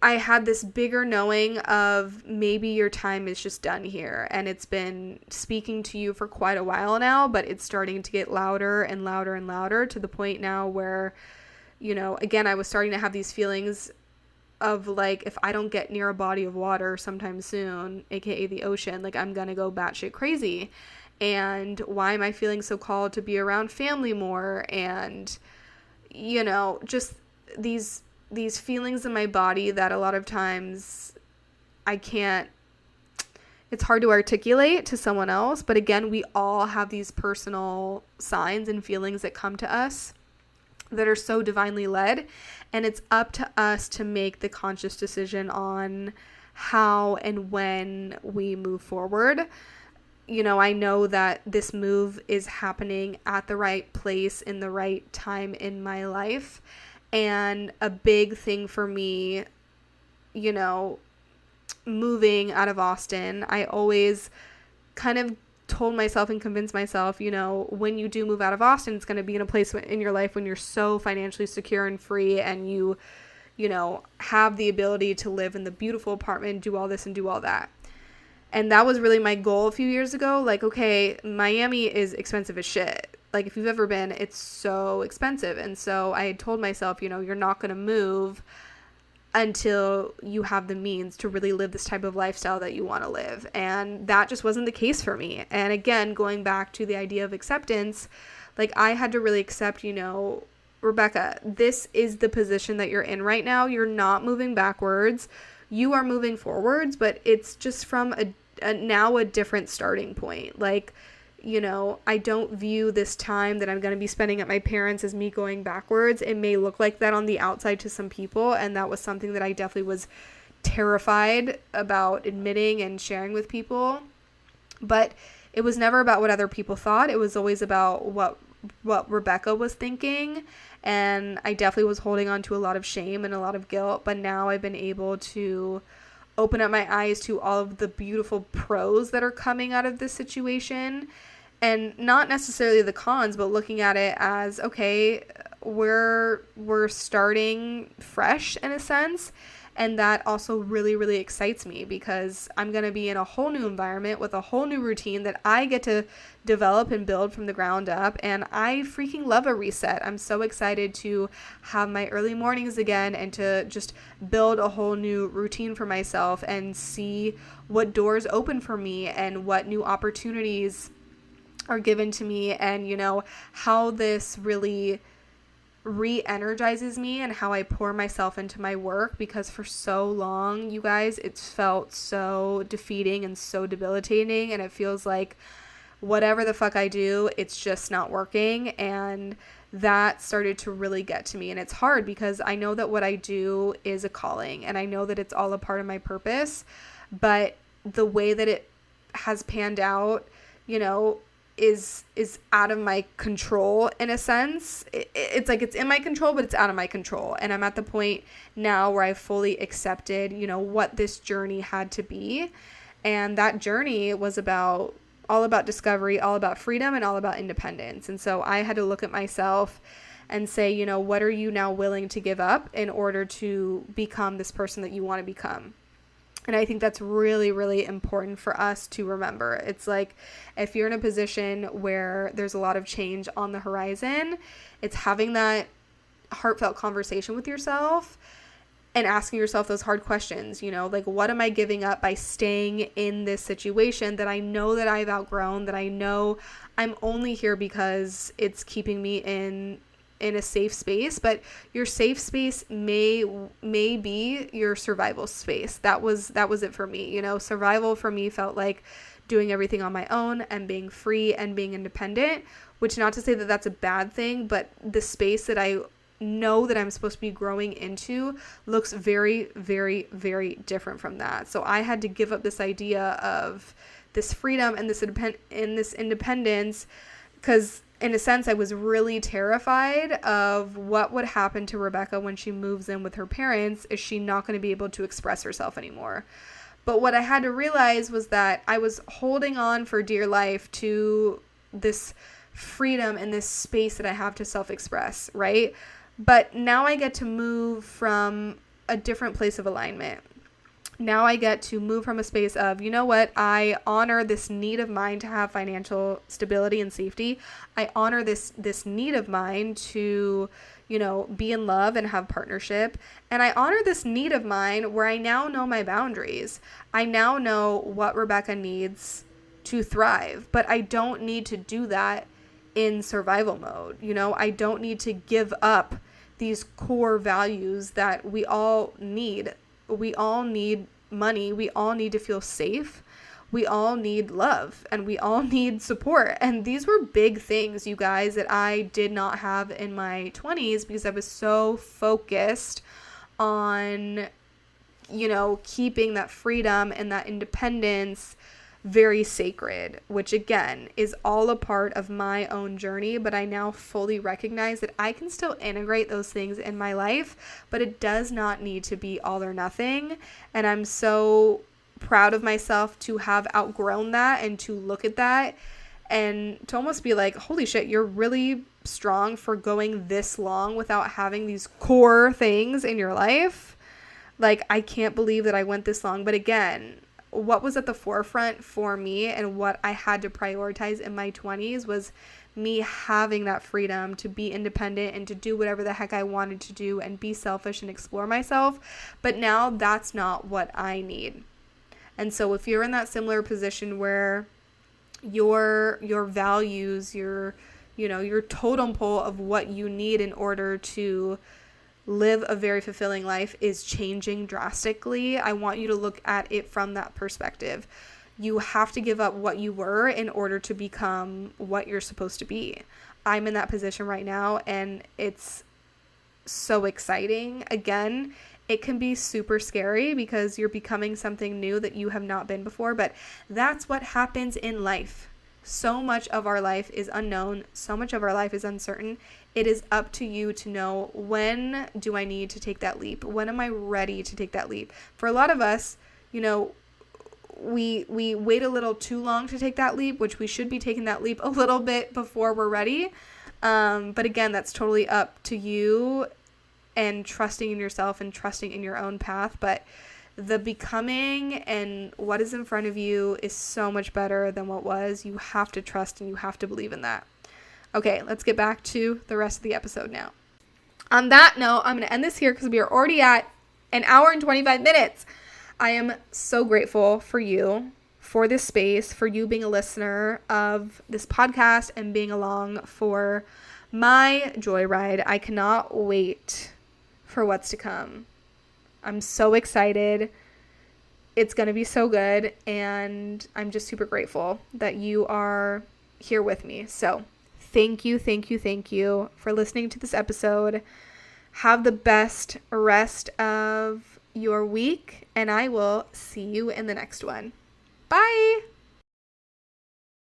Speaker 1: I had this bigger knowing of maybe your time is just done here, and it's been speaking to you for quite a while now, but it's starting to get louder and louder and louder to the point now where, again, I was starting to have these feelings of like, if I don't get near a body of water sometime soon, aka the ocean, like I'm gonna go batshit crazy. And why am I feeling so called to be around family more? And, just these feelings in my body that a lot of times it's hard to articulate to someone else. But again, we all have these personal signs and feelings that come to us that are so divinely led. And it's up to us to make the conscious decision on how and when we move forward. I know that this move is happening at the right place in the right time in my life. And a big thing for me, moving out of Austin, I always kind of told myself and convinced myself, when you do move out of Austin, it's going to be in a place in your life when you're so financially secure and free, and you have the ability to live in the beautiful apartment, do all this and do all that. And that was really my goal a few years ago. Like, okay, Miami is expensive as shit. Like, if you've ever been, it's so expensive. And so I told myself, you're not going to move until you have the means to really live this type of lifestyle that you want to live. And that just wasn't the case for me. And again, going back to the idea of acceptance, like, I had to really accept, Rebecca, this is the position that you're in right now. You're not moving backwards. You are moving forwards, but it's just from a different starting point. Like, I don't view this time that I'm going to be spending at my parents' as me going backwards. It may look like that on the outside to some people, and that was something that I definitely was terrified about admitting and sharing with people. But it was never about what other people thought. It was always about what Rebecca was thinking. And I definitely was holding on to a lot of shame and a lot of guilt. But now I've been able to open up my eyes to all of the beautiful pros that are coming out of this situation. And not necessarily the cons, but looking at it as, okay, we're starting fresh in a sense. And that also really, really excites me, because I'm going to be in a whole new environment with a whole new routine that I get to develop and build from the ground up. And I freaking love a reset. I'm so excited to have my early mornings again and to just build a whole new routine for myself and see what doors open for me and what new opportunities are given to me, and how this really re-energizes me and how I pour myself into my work, because for so long, you guys, it's felt so defeating and so debilitating, and it feels like whatever the fuck I do, it's just not working. And that started to really get to me, and it's hard because I know that what I do is a calling, and I know that it's all a part of my purpose, but the way that it has panned out, is out of my control in a sense. It's like it's in my control, but it's out of my control. And I'm at the point now where I fully accepted, what this journey had to be. And that journey was all about discovery, all about freedom, and all about independence. And so I had to look at myself and say, what are you now willing to give up in order to become this person that you want to become? And I think that's really, really important for us to remember. It's like, if you're in a position where there's a lot of change on the horizon, it's having that heartfelt conversation with yourself and asking yourself those hard questions, like, what am I giving up by staying in this situation that I know that I've outgrown, that I know I'm only here because it's keeping me in a safe space, but your safe space may be your survival space. That was it for me. Survival for me felt like doing everything on my own and being free and being independent, which, not to say that that's a bad thing, but the space that I know that I'm supposed to be growing into looks very, very, very different from that. So I had to give up this idea of this freedom and this independence, because in a sense, I was really terrified of what would happen to Rebecca when she moves in with her parents. Is she not going to be able to express herself anymore? But what I had to realize was that I was holding on for dear life to this freedom and this space that I have to self-express, right? But now I get to move from a different place of alignment. Now I get to move from a space of, I honor this need of mine to have financial stability and safety. I honor this need of mine to, be in love and have partnership. And I honor this need of mine where I now know my boundaries. I now know what Rebecca needs to thrive, but I don't need to do that in survival mode. I don't need to give up these core values that we all need. We all need money. We all need to feel safe. We all need love, and we all need support. And these were big things, you guys, that I did not have in my 20s because I was so focused on, keeping that freedom and that independence very sacred, which again is all a part of my own journey. But I now fully recognize that I can still integrate those things in my life, but it does not need to be all or nothing. And I'm so proud of myself to have outgrown that and to look at that and to almost be like, holy shit, you're really strong for going this long without having these core things in your life. Like, I can't believe that I went this long. But again, what was at the forefront for me and what I had to prioritize in my 20s was me having that freedom to be independent and to do whatever the heck I wanted to do and be selfish and explore myself. But now that's not what I need. And so if you're in that similar position where your values, your totem pole of what you need in order to live a very fulfilling life is changing drastically, I want you to look at it from that perspective. You have to give up what you were in order to become what you're supposed to be. I'm in that position right now, and it's so exciting. Again, it can be super scary because you're becoming something new that you have not been before, but that's what happens in life. So much of our life is unknown. So much of our life is uncertain. It is up to you to know, when do I need to take that leap? When am I ready to take that leap? For a lot of us, we wait a little too long to take that leap, which we should be taking that leap a little bit before we're ready. But again, that's totally up to you and trusting in yourself and trusting in your own path. But the becoming and what is in front of you is so much better than what was. You have to trust and you have to believe in that. Okay, let's get back to the rest of the episode now. On that note, I'm going to end this here because we are already at an hour and 25 minutes. I am so grateful for you, for this space, for you being a listener of this podcast and being along for my joyride. I cannot wait for what's to come. I'm so excited. It's going to be so good. And I'm just super grateful that you are here with me. So thank you for listening to this episode. Have the best rest of your week, and I will see you in the next one. Bye.